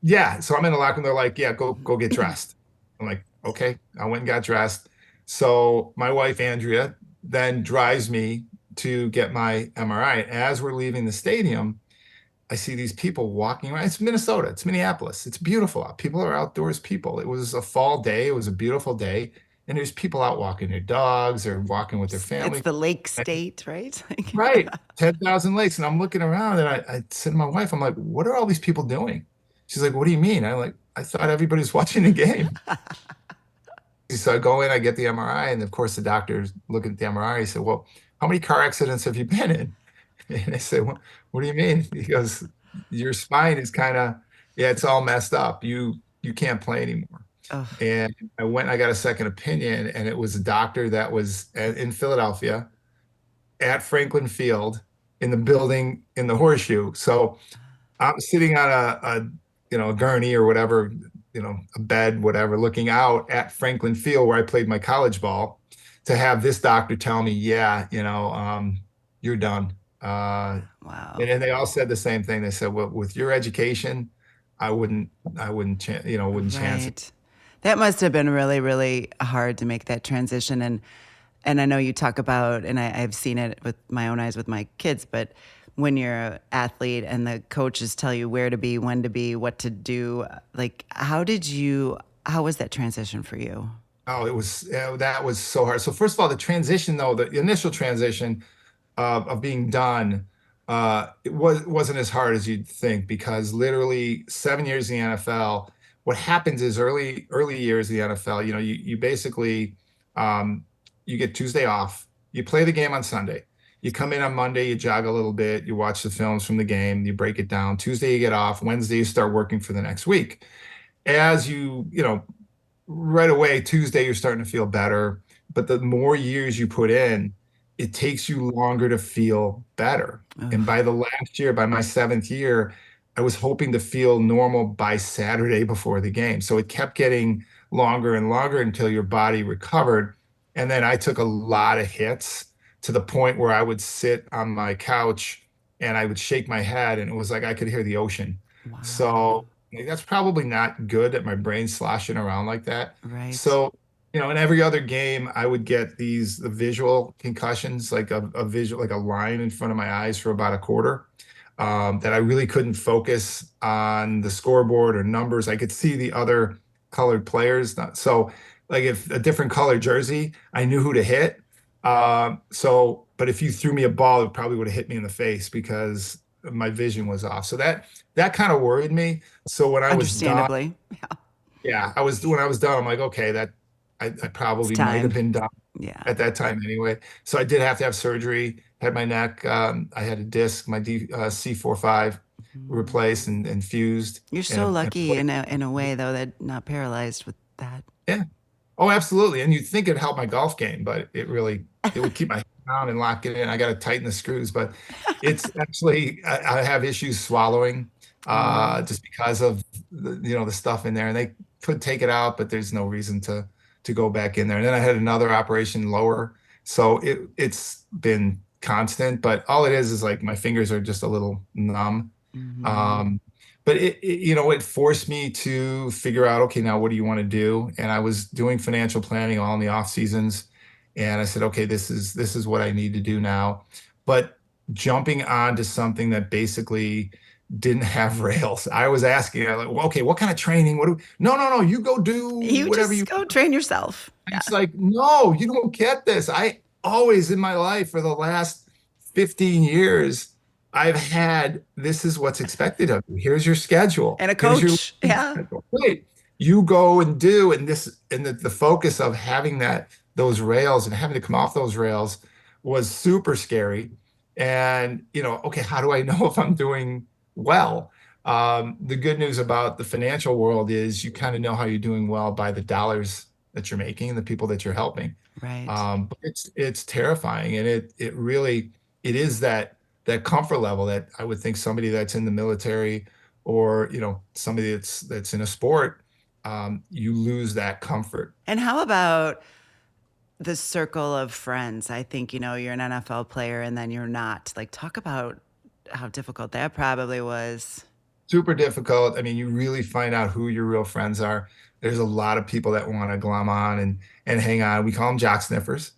Yeah. So I'm in the locker room. They're like, "Yeah, go get dressed." I'm like, "Okay." I went and got dressed. So my wife, Andrea, then drives me to get my MRI. As we're leaving the stadium, I see these people walking around. It's Minnesota, it's Minneapolis. It's beautiful out. People are outdoors people. It was a fall day. It was a beautiful day. And there's people out walking their dogs or walking with their It's family. the lake state, right? Right. 10,000 lakes. And I'm looking around and I said to my wife, I'm like, what are all these people doing? She's like, what do you mean? I'm like, I thought everybody's watching the game. So I go in, I get the MRI, and of course the doctor's looking at the MRI. He said, well, how many car accidents have you been in? And I said, what do you mean? He goes, your spine is kind of, yeah, it's all messed up. You can't play anymore. Oh, And I went and I got a second opinion, and it was a doctor that was in Philadelphia at Franklin Field in the building in the Horseshoe. So I'm sitting on a gurney or whatever, a bed, whatever, looking out at Franklin Field where I played my college ball to have this doctor tell me, yeah, you're done. wow. And they all said the same thing. They said, well, with your education, I wouldn't, wouldn't chance it. Right. That must have been really, really hard to make that transition. And I know you talk about, and I've seen it with my own eyes with my kids, but when you're an athlete and the coaches tell you where to be, when to be, what to do, like, how was that transition for you? Oh, that was so hard. So first of all, the transition though, the initial transition of being done, wasn't as hard as you'd think because literally 7 years in the NFL, what happens is early years in the NFL, you basically um, you get Tuesday off, you play the game on Sunday, you come in on Monday, you jog a little bit, you watch the films from the game, you break it down. Tuesday you get off, Wednesday you start working for the next week. As right away, Tuesday, you're starting to feel better. But the more years you put in, it takes you longer to feel better. And Oof, by the last year, by my seventh year, I was hoping to feel normal by Saturday before the game. So it kept getting longer and longer until your body recovered. And then I took a lot of hits to the point where I would sit on my couch and I would shake my head, and it was like I could hear the ocean. wow. So like, that's probably not good that my brain's sloshing around like that. Right. So, in every other game, I would get the visual concussions, like a visual, like a line in front of my eyes for about a quarter, that I really couldn't focus on the scoreboard or numbers. I could see the other colored players. So, like if a different color jersey, I knew who to hit. But if you threw me a ball, it probably would have hit me in the face because my vision was off. So that kind of worried me. So when I was done, Understandably. yeah, when I was done, I'm like, okay, that I It's probably might have time. been done Yeah. at that time anyway. So I did have to have surgery, had my neck, I had a disc, my C45 Mhm. replaced and fused You're in so a lucky in a way though that not paralyzed with that. yeah. Oh, absolutely. And you'd think it'd help my golf game, but it would keep my head down and lock it in. I got to tighten the screws, but it's actually, I have issues swallowing, Mm, just because of the stuff in there, and they could take it out, but there's no reason to go back in there. And then I had another operation lower. So it's been constant, but all it is like my fingers are just a little numb. mhm. Um, but it forced me to figure out, okay, now what do you want to do? And I was doing financial planning all in the off seasons, and I said, okay, this is what I need to do now. But jumping onto something that basically didn't have rails, I was asking, I like, well, okay, what kind of training? What do? No, no, no, you go do You whatever just you. go train yourself. Yeah. It's like, no, you don't get this. I always in my life for the last 15 years, I've had this is what's expected of you. Here's your schedule. And a Here's your coach. Yeah. schedule. Wait, you go and do, and the focus of having those rails and having to come off those rails was super scary. And okay, how do I know if I'm doing well? The good news about the financial world is you kind of know how you're doing well by the dollars that you're making and the people that you're helping. Right. But it's terrifying, and it is that comfort level that I would think somebody that's in the military or somebody that's in a sport, you lose that comfort. And how about the circle of friends? I think, you're an NFL player and then you're not. Like, talk about how difficult that probably was. Super difficult. I mean, you really find out who your real friends are. There's a lot of people that want to glom on and hang on. We call them jock sniffers.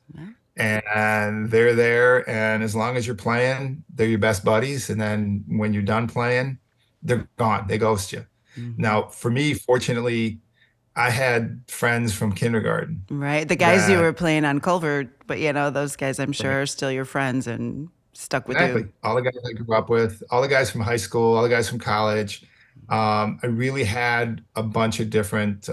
and they're there. And as long as you're playing, they're your best buddies. And then when you're done playing, they're gone. They ghost you. Hmm. Now, for me, fortunately, I had friends from kindergarten Right. The guys you that were playing on Culver, but those guys I'm sure are still your friends and stuck with you. exactly all the guys I grew up with, all the guys from high school, all the guys from college. I really had a bunch of different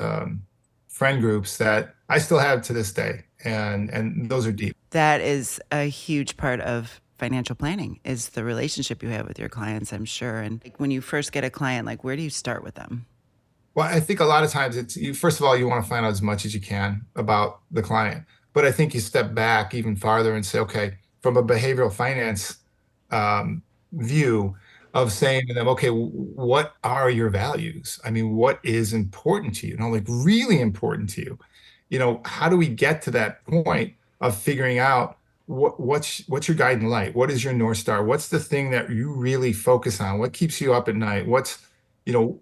friend groups that I still have to this day, and those are deep. That is a huge part of financial planning is the relationship you have with your clients, I'm sure. And like when you first get a client, like where do you start with them? Well, I think a lot of times it's you, first of all, you want to find out as much as you can about the client. But I think you step back even farther and say, okay, from a behavioral finance um, view of saying to them, okay, what are your values? I mean, what is important to you? Like really important to you? How do we get to that point of figuring out what's your guiding light? What is your North Star? What's the thing that you really focus on? What keeps you up at night? You know,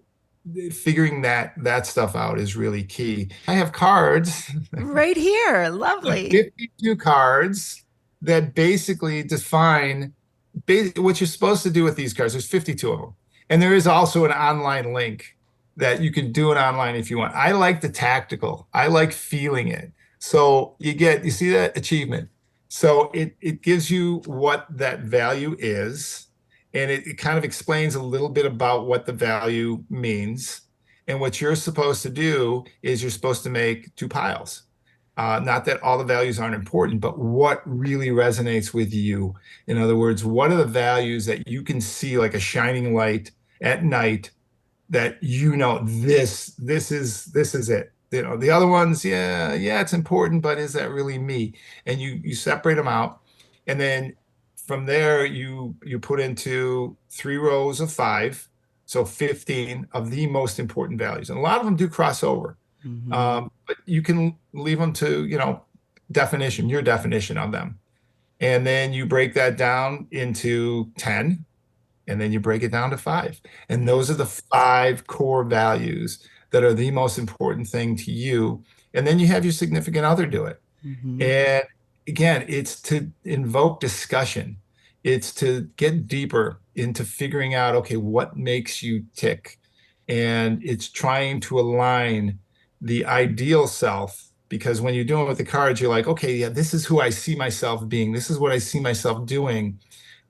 figuring that stuff out is really key. I have cards, Right here. Lovely. 52 cards that basically define what you're supposed to do with these cards. There's 52 of them. And there is also an online link that you can do it online if you want. I like the tactical. I like feeling it. So you see that achievement. So it gives you what that value is, and it kind of explains a little bit about what the value means. And what you're supposed to do is you're supposed to make two piles. Not that all the values aren't important, but what really resonates with you. In other words, what are the values that you can see like a shining light at night that this is it. The other ones, yeah, it's important, but is that really me? And you separate them out, and then from there you put into 3 rows of 5, so 15 of the most important values, and a lot of them do cross over. Hmm. But you can leave them to, your definition of them. And then you break that down into 10, and then you break it down to 5. And those are Nice. the 5 core values that are the most important thing to you. And then you have your significant other do it. Hmm. And again, it's to invoke discussion. It's to get deeper into figuring out, okay, what makes you tick? And it's trying to align the ideal self, because when you're doing it with the cards, you're like, okay, yeah, this is who I see myself being. This is what I see myself doing.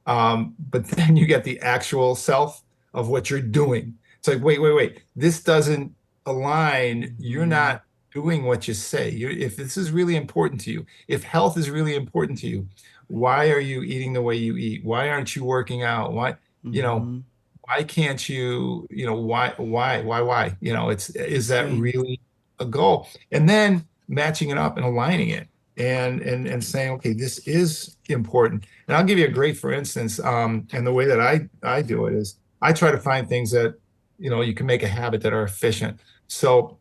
But then you get the actual self of what you're doing. It's like, wait. This doesn't align. You're Hmm. not doing what you say. If this is really important to you, if health is really important to you, why are you eating the way you eat? Why aren't you working out? You know, Hmm. why can't you, why? Is That's that great. really a goal? And then matching it up and aligning it and saying, okay, this is important. And I'll give you a great, for instance, and the way that I do it is I try to find things that, you can make a habit that are efficient. So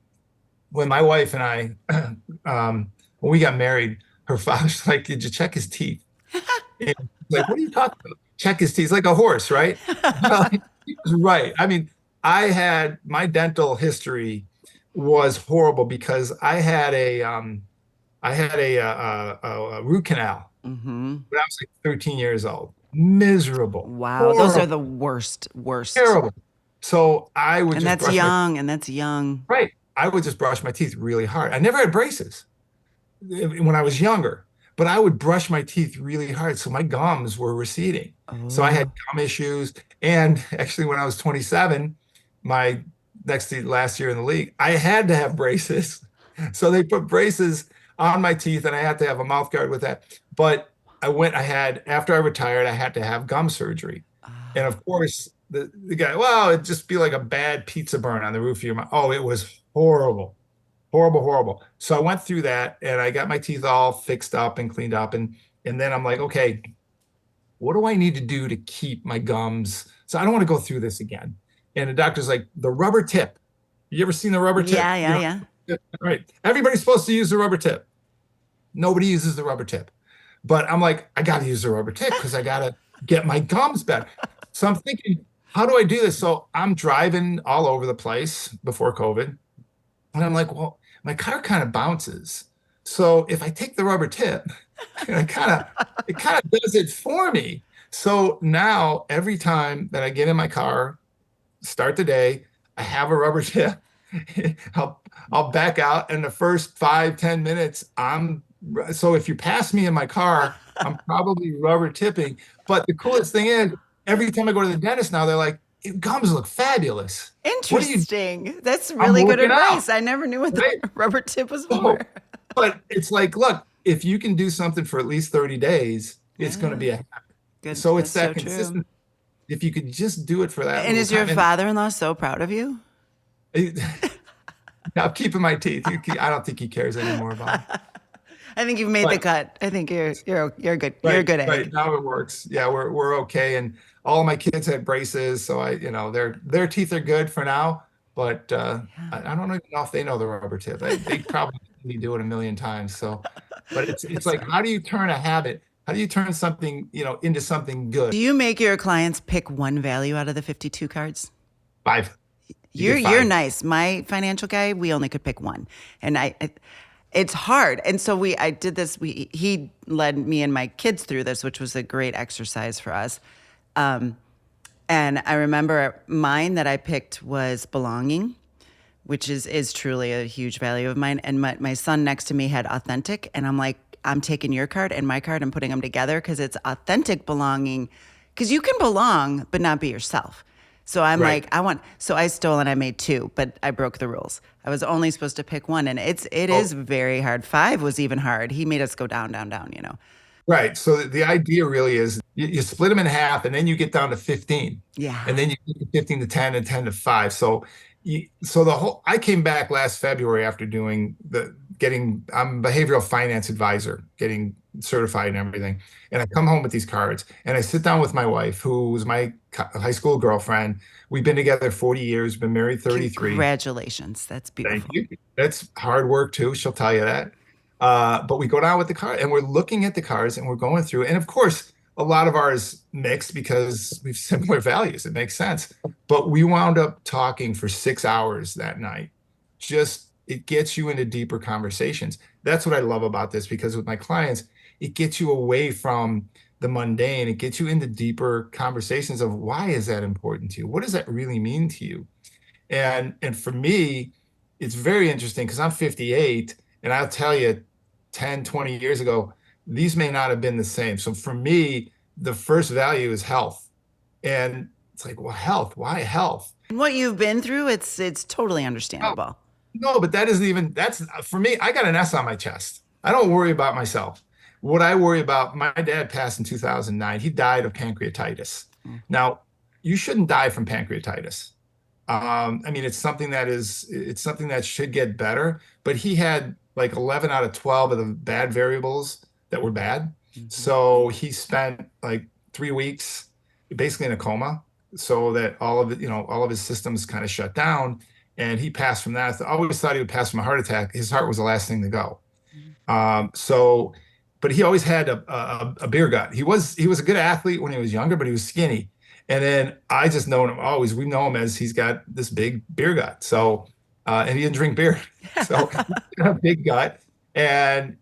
when my wife and I, when we got married, her father's like, did you check his teeth? And like, what are you talking about? Check his teeth, like a horse, right? Well, he was right. I mean, I had my dental history was horrible because I had a root canal Hmm. when I was like 13 years old. Miserable, Wow. Those are horrible, the worst, worst. terrible. So I would And just that's brush my young. And that's young. right. I would just brush my teeth really hard. I never had braces when I was younger, but I would brush my teeth really hard, so my gums were receding. So I had Oh. gum issues. And actually, when I was 27, my next to last year in the league, I had to have braces. So they put braces on my teeth, and I had to have a mouth guard with that. But after I retired, I had to have gum surgery. And Ah. of course, the guy, well, it'd just be like a bad pizza burn on the roof of your mouth. Oh, it was horrible. Horrible, horrible. So I went through that and I got my teeth all fixed up and cleaned up. And then I'm like, okay, what do I need to do to keep my gums? So I don't want to go through this again. And the doctor's like, the rubber tip. You ever seen the rubber Yeah, tip? yeah, yeah. Right. Everybody's supposed to use the rubber tip. Nobody uses the rubber tip. But I'm like, I got to use the rubber tip because I got to get my gums better. So I'm thinking, how do I do this? So I'm driving all over the place before COVID. And I'm like, well, my car kind of bounces. So if I take the rubber tip, it kind of does it for me. So now every time that I get in my car, start the day, I have a rubber tip. I'll back out, and the first 5, 10 minutes, so if you pass me in my car, I'm probably rubber tipping. But the coolest thing is, every time I go to the dentist now, they're like, gums look fabulous. What are you? Interesting. That's I'm really good working out, advice. I never knew what the right? rubber tip was for. So, but it's like, look, if you can do something for at least 30 days, it's going to Yeah, be a, good. so it's That's so that true. consistent. If you could just do it for that And little is your time, and father-in-law so proud of you? I'm keeping my teeth. I don't think he cares anymore about it. I think you've made the But cut. I think you're good. You're a right, good right egg. now it works. Yeah, we're okay. And all of my kids had braces, so their teeth are good for now. But I don't even know if they know the rubber tip. They probably be do it a million times. So, but it's That's like, funny. how do you turn a habit? How do you turn something, into something good? Do you make your clients pick one value out of the 52 cards? Five. You You're get you're five. nice. My financial guy, we only could pick one, and it's hard. And so I did this. He led me and my kids through this, which was a great exercise for us. Um, and I remember mine that I picked was belonging, which is truly a huge value of mine. And my son next to me had authentic, and I'm like, I'm taking your card and my card and putting them together because it's authentic belonging, because you can belong but not be yourself. So I'm Right. like, so I stole and I made two, but I broke the rules. I was only supposed to pick one, and it is Oh, very hard. Five was even hard. He made us go down, down, down. right. So the idea really is you split them in half, and then you get down to 15. And Yeah. then you get to 15 to 10 and 10 to 5. So I came back last February after I'm a behavioral finance advisor, getting certified and everything. And I come home with these cards, and I sit down with my wife, who was my high school girlfriend. We've been together 40 years, been married 33. Congratulations. That's Thank beautiful. you. That's hard work too. She'll tell you that. But we go down with the car, and we're looking at the cars, and we're going through. And of course, a lot of ours mixed because we've similar values. It makes sense. But we wound up talking for 6 hours that night. Just it gets you into deeper conversations. That's what I love about this, because with my clients, it gets you away from the mundane. It gets you into deeper conversations of, why is that important to you? What does that really mean to you? And for me, it's very interesting because I'm 58, and I'll tell you, 10, 20 years ago, these may not have been the same. So for me, the first value is health. And it's like, well, health, why health? And what you've been through, it's totally Oh, understandable. no, but that's for me, I got an S on my chest. I don't worry about myself. What I worry about, my dad passed in 2009. He died of pancreatitis. Now, you shouldn't die from pancreatitis. I mean, it's something that should get better, but he had like 11 out of 12 of the bad variables that were bad. Mm-hmm. So he spent like 3 weeks basically in a coma, so that all of his systems kind of shut down, and he passed from that. I always thought he would pass from a heart attack. His heart was the last thing to go. So, but he always had a beer gut. He was a good athlete when he was younger, but he was skinny. And then I just known him always. We know him as he's got this big beer gut. So, and he didn't drink beer, so he's got a big gut. And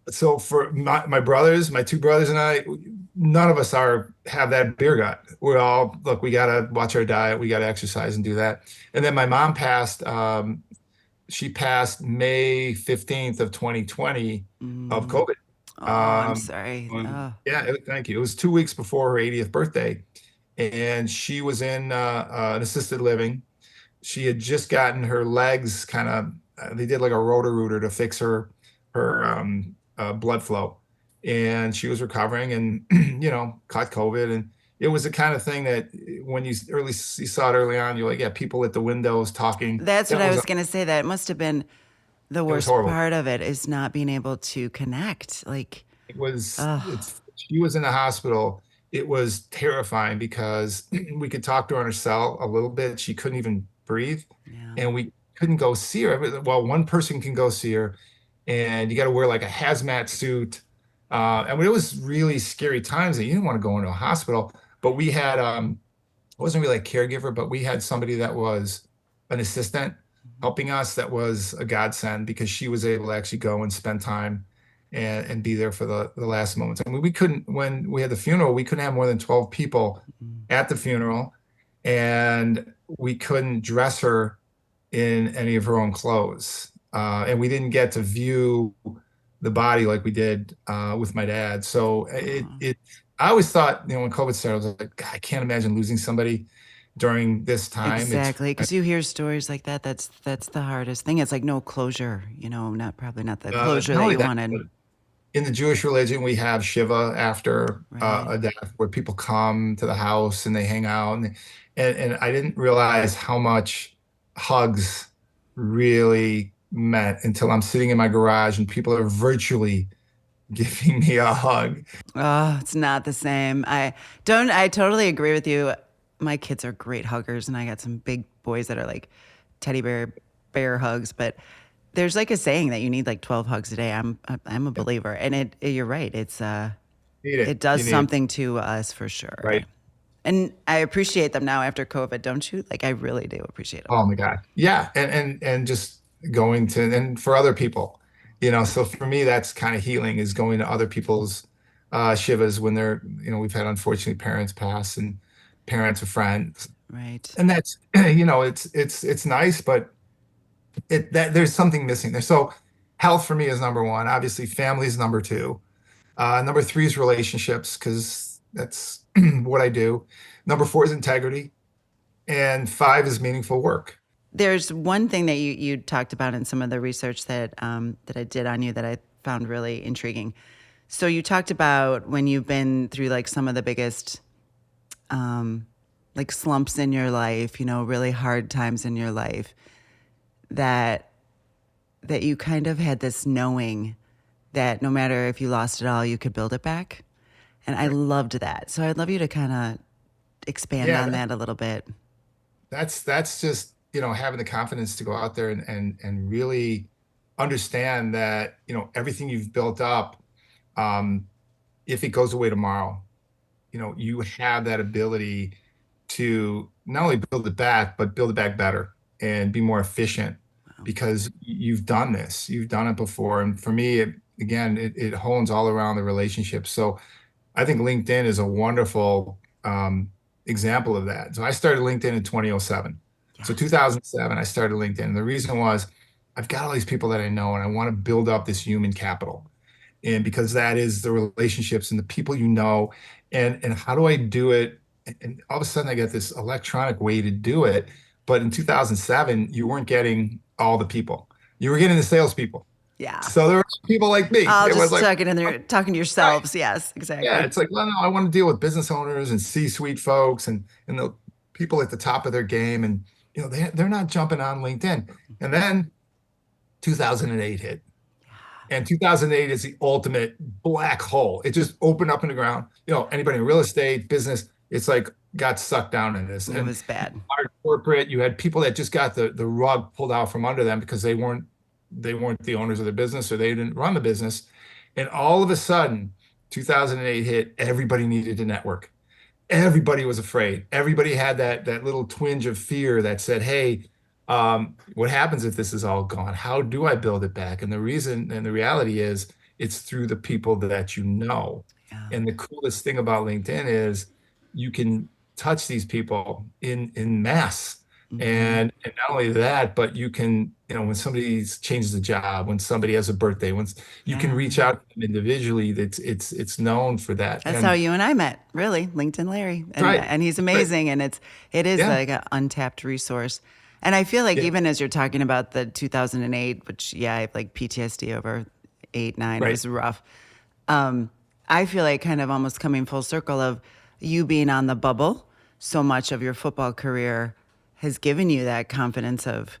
so for my brothers, my two brothers and I, none of us have that beer gut. We're all, look, we gotta watch our diet, we gotta exercise and do that. And then my mom passed. She passed May 15th of 2020 of Mm. COVID. Oh, I'm Um, sorry. Oh. yeah, thank you. It was 2 weeks before her 80th birthday, and she was in an assisted living. She had just gotten her legs kind of, they did like a rotor-rooter to fix her blood flow, and she was recovering, and caught COVID. And it was the kind of thing that when you saw it early on, you're like, yeah, people at the windows talking. That's what That I was was going to say. That must have been the it was worst horrible. part of it, is not being able to connect. Like, oh, She was in the hospital. It was terrifying because we could talk to her on her cell a little bit. She couldn't even breathe, yeah. and we couldn't go see her. Well, one person can go see her, and you got to wear like a hazmat suit. And it was really scary times that you didn't want to go into a hospital. But we had, it wasn't really a caregiver, but we had somebody that was an assistant. helping us, that was a godsend because she was able to actually go and spend time and be there for the last moments. I mean, we couldn't, when we had the funeral, we couldn't have more than 12 people Mm. at the funeral, and we couldn't dress her in any of her own clothes. And we didn't get to view the body like we did with my dad. So Aw. I always thought, when COVID started, I was like, God, I can't imagine losing somebody during this time. Exactly, because you hear stories like that. That's the hardest thing. It's like no closure, probably not the closure Not that only you that, wanted. but in the Jewish religion, we have Shiva after Right. a death, where people come to the house and they hang out, and I didn't realize how much hugs really meant until I'm sitting in my garage and people are virtually giving me a hug. Oh, it's not the same. I totally agree with you. My kids are great huggers, and I got some big boys that are like teddy bear hugs, but there's like a saying that you need like 12 hugs a day. I'm a believer. And you're right. You need It it. does You need it, something to us for sure. right? And I appreciate them now after COVID, don't you? Like I really do appreciate them. Oh my God. Yeah. And just going to, and for other people, so for me, that's kind of healing, is going to other people's Shivas when they're, we've had unfortunately parents pass, and parents of friends. Right. And that's, it's nice, but that there's something missing there. So health for me is number one. Obviously, family is number two. Number three is relationships, because that's what I do. Number four is integrity. And five is meaningful work. There's one thing that you talked about in some of the research that I did on you that I found really intriguing. So you talked about when you've been through like some of the biggest like slumps in your life, really hard times in your life, that you kind of had this knowing that no matter if you lost it all, you could build it back. And I Right. loved that. So I'd love you to kind of expand Yeah, on that a little bit. that's just, having the confidence to go out there and really understand that, everything you've built up, um, if it goes away tomorrow, you have that ability to not only build it back, but build it back better and be more efficient, Wow. because you've done this, you've done it before. And for me, again, it hones all around the relationships. So I think LinkedIn is a wonderful example of that. So I started LinkedIn in 2007. So Yes. 2007, I started LinkedIn. And the reason was, I've got all these people that I know, and I want to build up this human capital. And because that is the relationships and the people and how do I do it? And all of a sudden, I get this electronic way to do it. But in 2007, you weren't getting all the people. You were getting the salespeople. Yeah. So there were people like me. I'll It was just like, talking in there, talking to right. yourselves. Yes, Yeah, exactly. it's like, well, no, I want to deal with business owners and C-suite folks, and the people at the top of their game, and they're not jumping on LinkedIn. And then 2008 hit, and 2008 is the ultimate black hole. It just opened up in the ground. Anybody in real estate business, it's like got sucked down in this. It And was bad. large corporate, you had people that just got the rug pulled out from under them because they weren't the owners of the business, or they didn't run the business. And all of a sudden, 2008 hit, everybody needed to network. Everybody was afraid. Everybody had that little twinge of fear that said, "Hey, what happens if this is all gone? How do I build it back?" And the reason and the reality is, it's through the people that you know. Yeah. And the coolest thing about LinkedIn is you can touch these people in mass. Hmm. And not only that, but you can, when somebody changes a job, when somebody has a birthday, you can reach Yeah. out to them individually. It's known for that. That's how And you and I met, really, LinkedIn Larry, that's and right. he's That's right. amazing, and it is Yeah. like an untapped resource. And I feel like Yeah. even as you're talking about the 2008, which yeah, I have like PTSD over 8, 9. It Right. was rough. Um, I feel like kind of almost coming full circle of you being on the bubble. So much of your football career has given you that confidence of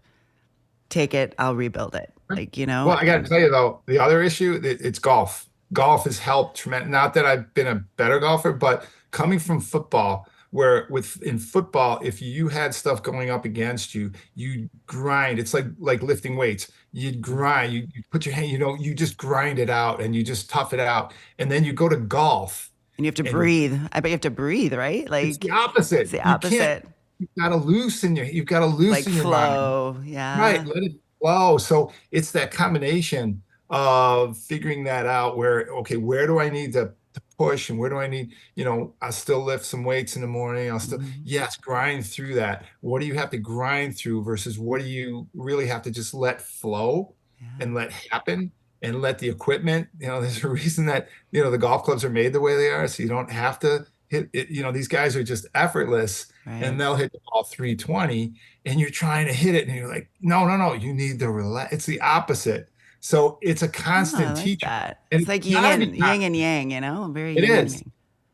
take it, I'll rebuild it. Right. Like Well, I got to tell you though, the other issue, it's golf. Golf has helped tremendous. Not that I've been a better golfer, but coming from football, where in football, if you had stuff going up against you, you grind. It's like lifting weights. You grind. You put your hand. You just grind it out and you just tough it out. And then you go to golf, and you have to and breathe. I bet you have to breathe, right? it's the Like it's opposite. the You can't opposite. you've got to Like loosen your mind. flow. Right, Yeah. let it flow. So it's that combination of figuring that out where, okay, where do I need to push and where do I need, I'll still lift some weights in the morning. I'll still, Hmm. yes, grind through that. What do you have to grind through versus what do you really have to just let flow Yeah. and let happen and let the equipment, there's a reason that, the golf clubs are made the way they are. So you don't have to hit it. These guys are just effortless Right. and they'll hit the ball 320 and you're trying to hit it and you're like, no, no, no, you need to relax. It's the opposite. So it's a Oh, I constant like teacher. that. And It's it's like gotta be yin and constant. yang, very It yin and is, yang.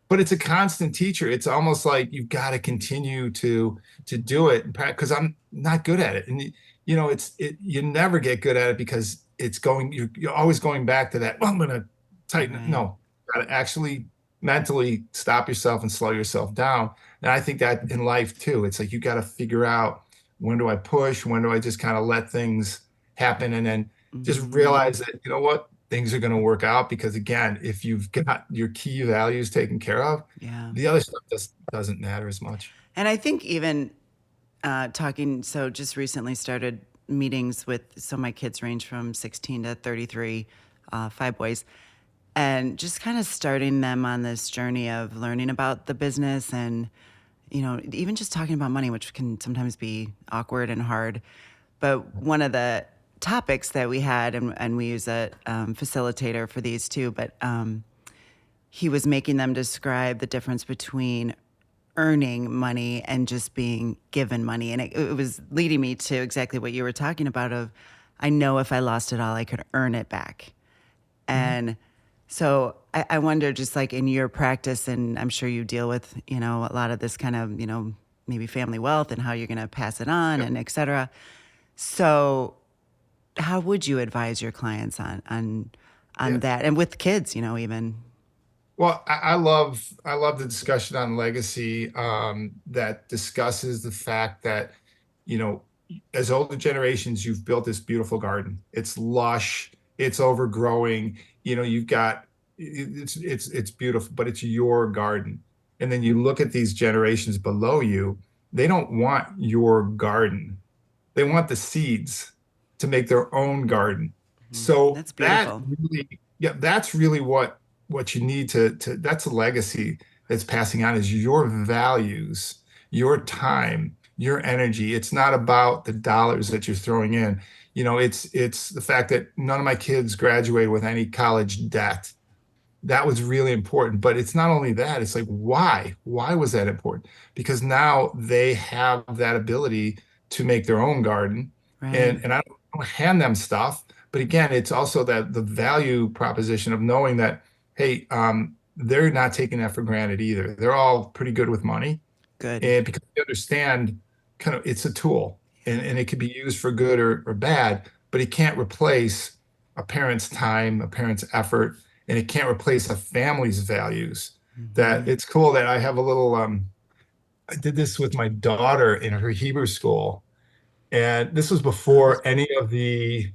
but it's a constant teacher. It's almost like you've got to continue to do it because I'm not good at it. And you never get good at it because you're always going back to that, well, I'm gonna tighten it. Right. No, you gotta actually mentally stop yourself and slow yourself down. And I think that in life too, it's like you got to figure out when do I push, when do I just kind of let things happen, and then just Hmm. realize that, what, things are going to work out because again, if you've got your key values taken care of, Yeah. the other stuff just doesn't matter as much. And I think even talking, so just recently started meetings with, so my kids range from 16 to 33, five boys, and just kind of starting them on this journey of learning about the business and, even just talking about money, which can sometimes be awkward and hard. But one of the topics that we had, and we use a facilitator for these too, but he was making them describe the difference between earning money and just being given money. And it was leading me to exactly what you were talking about of, I know if I lost it all, I could earn it back. Mhm. And so I wonder, just like in your practice, and I'm sure you deal with, a lot of this kind of, maybe family wealth and how you're going to pass it on Yep. and et cetera. So how would you advise your clients on Yeah. that? And with kids, even. Well, I love the discussion on legacy that discusses the fact that, you know, as older generations, you've built this beautiful garden. It's lush, it's overgrowing, you've got it's beautiful, but it's your garden. And then you look at these generations below you, they don't want your garden. They want the seeds to make their own garden. So That's that beautiful. really, yeah, that's really what you need to that's a legacy that's passing on is your values, your time, your energy. It's not about the dollars that you're throwing in. It's the fact that none of my kids graduated with any college debt. That was really important. But it's not only that, it's like, why? Why was that important? Because now they have that ability to make their own garden. Right. And I don't hand them stuff. But again, it's also that the value proposition of knowing that, hey, they're not taking that for granted either. They're all pretty good with money. Good. And because they understand kind of it's a tool and it can be used for good or bad, but it can't replace a parent's time, a parent's effort, and it can't replace a family's values. That Hmm. it's cool that I have a little I did this with my daughter in her Hebrew school. And this was Oh, that's, before any of the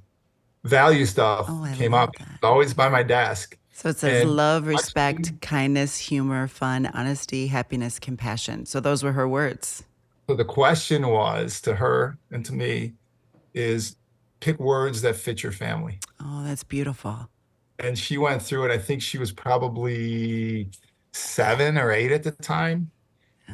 value stuff oh, I came up. love It that. was always by my desk. So it says And love, respect, watching, kindness, humor, fun, honesty, happiness, compassion. So those were her words. so the question was to her and to me is pick words that fit your family. Oh, that's beautiful. And she went through it. I think she was probably 7 or 8 at the time.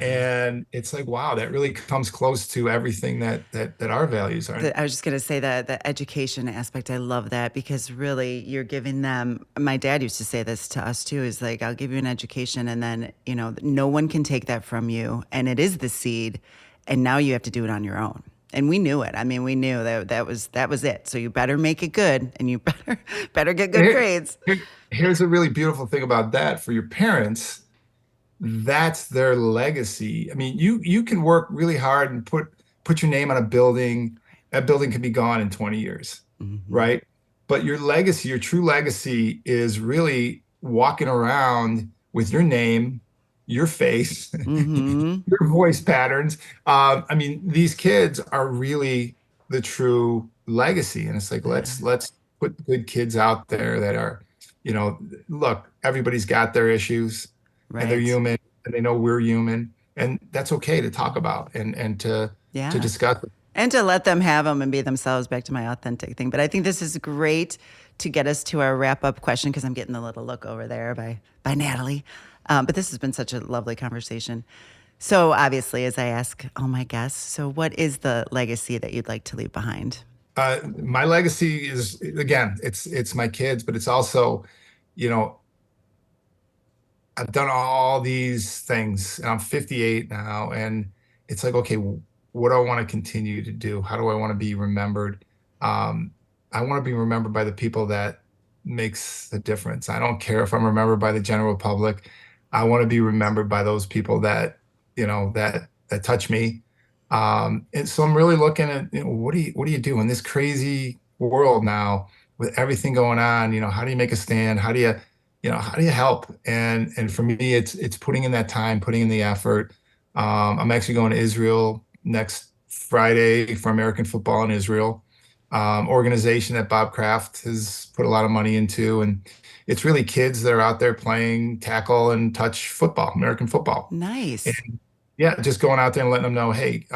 And it's like, wow, that really comes close to everything that our values are. I was just going to say that the education aspect, I love that because really you're giving them. My dad used to say this to us too, is like, I'll give you an education and then, no one can take that from you. And it is the seed. And now you have to do it on your own. And we knew it. I mean, we knew that was it. So you better make it good and you better get good Here- grades. Here's a really beautiful thing about that for your parents. That's their legacy. I mean, you can work really hard and put your name on a building. That building can be gone in 20 years, Hmm. right? But your legacy, your true legacy is really walking around with your name, your face, Hmm. your voice patterns. I mean, these kids are really the true legacy. And it's like, let's put good kids out there that are, you know, look, everybody's got their issues and they're Right. human and they know we're human. and that's okay to talk about and to Yeah. discuss. And to let them have them and be themselves, back to my authentic thing. But I think this is great to get us to our wrap up question, because I'm getting a little look over there by Natalie. But this has been such a lovely conversation. So obviously, as I ask all my guests, so what is the legacy that you'd like to leave behind? My legacy is, again, it's my kids, but it's also, you know, I've done all these things and I'm 58 now. And it's like, okay, what do I want to continue to do? How do I want to be remembered? Um, I want to be remembered by the people that makes the difference. I don't care if I'm remembered by the general public. I want to be remembered by those people that, that touch me. And so I'm really looking at, what do you do in this crazy world now with everything going on? How do you make a stand? How do you help? And for me, it's putting in that time, putting in the effort. I'm actually going to Israel next Friday for American football in Israel, organization that Bob Kraft has put a lot of money into, and it's really kids that are out there playing tackle and touch football, American football. Nice. And yeah, just going out there and letting them know, hey,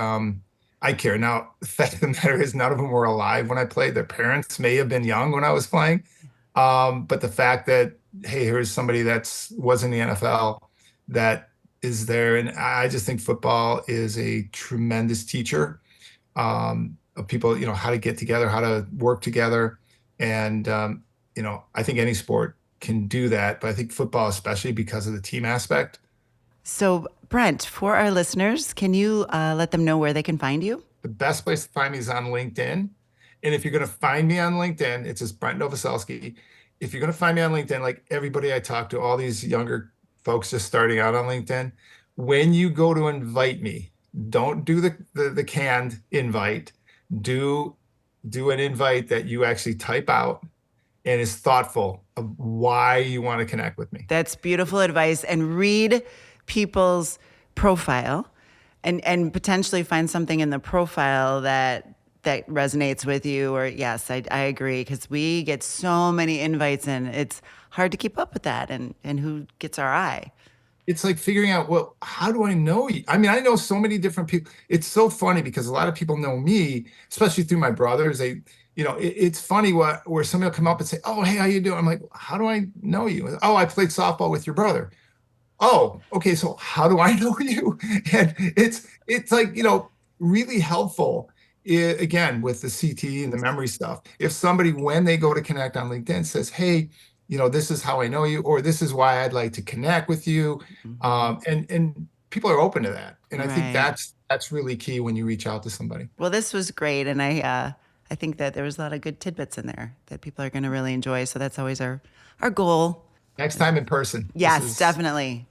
I care. Now, the fact of the matter is, none of them were alive when I played. Their parents may have been young when I was playing. But the fact that, hey, here's somebody that's was in the NFL that is there. And I just think football is a tremendous teacher of people, how to get together, how to work together. And, I think any sport can do that, but I think football, especially because of the team aspect. So, Brent, for our listeners, can you let them know where they can find you? The best place to find me is on LinkedIn. And if you're going to find me on LinkedIn, it's just Brent Novoselsky. If you're going to find me on LinkedIn, like everybody I talk to, all these younger folks just starting out on LinkedIn, when you go to invite me, don't do the canned invite. Do an invite that you actually type out and is thoughtful of why you want to connect with me. That's beautiful advice. And read people's profile and potentially find something in the profile that resonates with you. Or yes, I agree, because we get so many invites and it's hard to keep up with that, and who gets our eye. It's like figuring out, well, how do I know you? I mean, I know so many different people. It's so funny because a lot of people know me, especially through my brothers. It's funny where somebody will come up and say, "Oh, hey, how you doing?" I'm like, "How do I know you?" "Oh, I played softball with your brother." "Oh, okay, so how do I know you?" And it's like, really helpful. Again, with the CTE and the memory stuff. If somebody, when they go to connect on LinkedIn, says, "Hey, this is how I know you," or "This is why I'd like to connect with you," Mhm. and people are open to that. And I think Right. that's really key when you reach out to somebody. Well, this was great, and I think that there was a lot of good tidbits in there that people are going to really enjoy. So that's always our goal. Next time in person. This Yes, is definitely.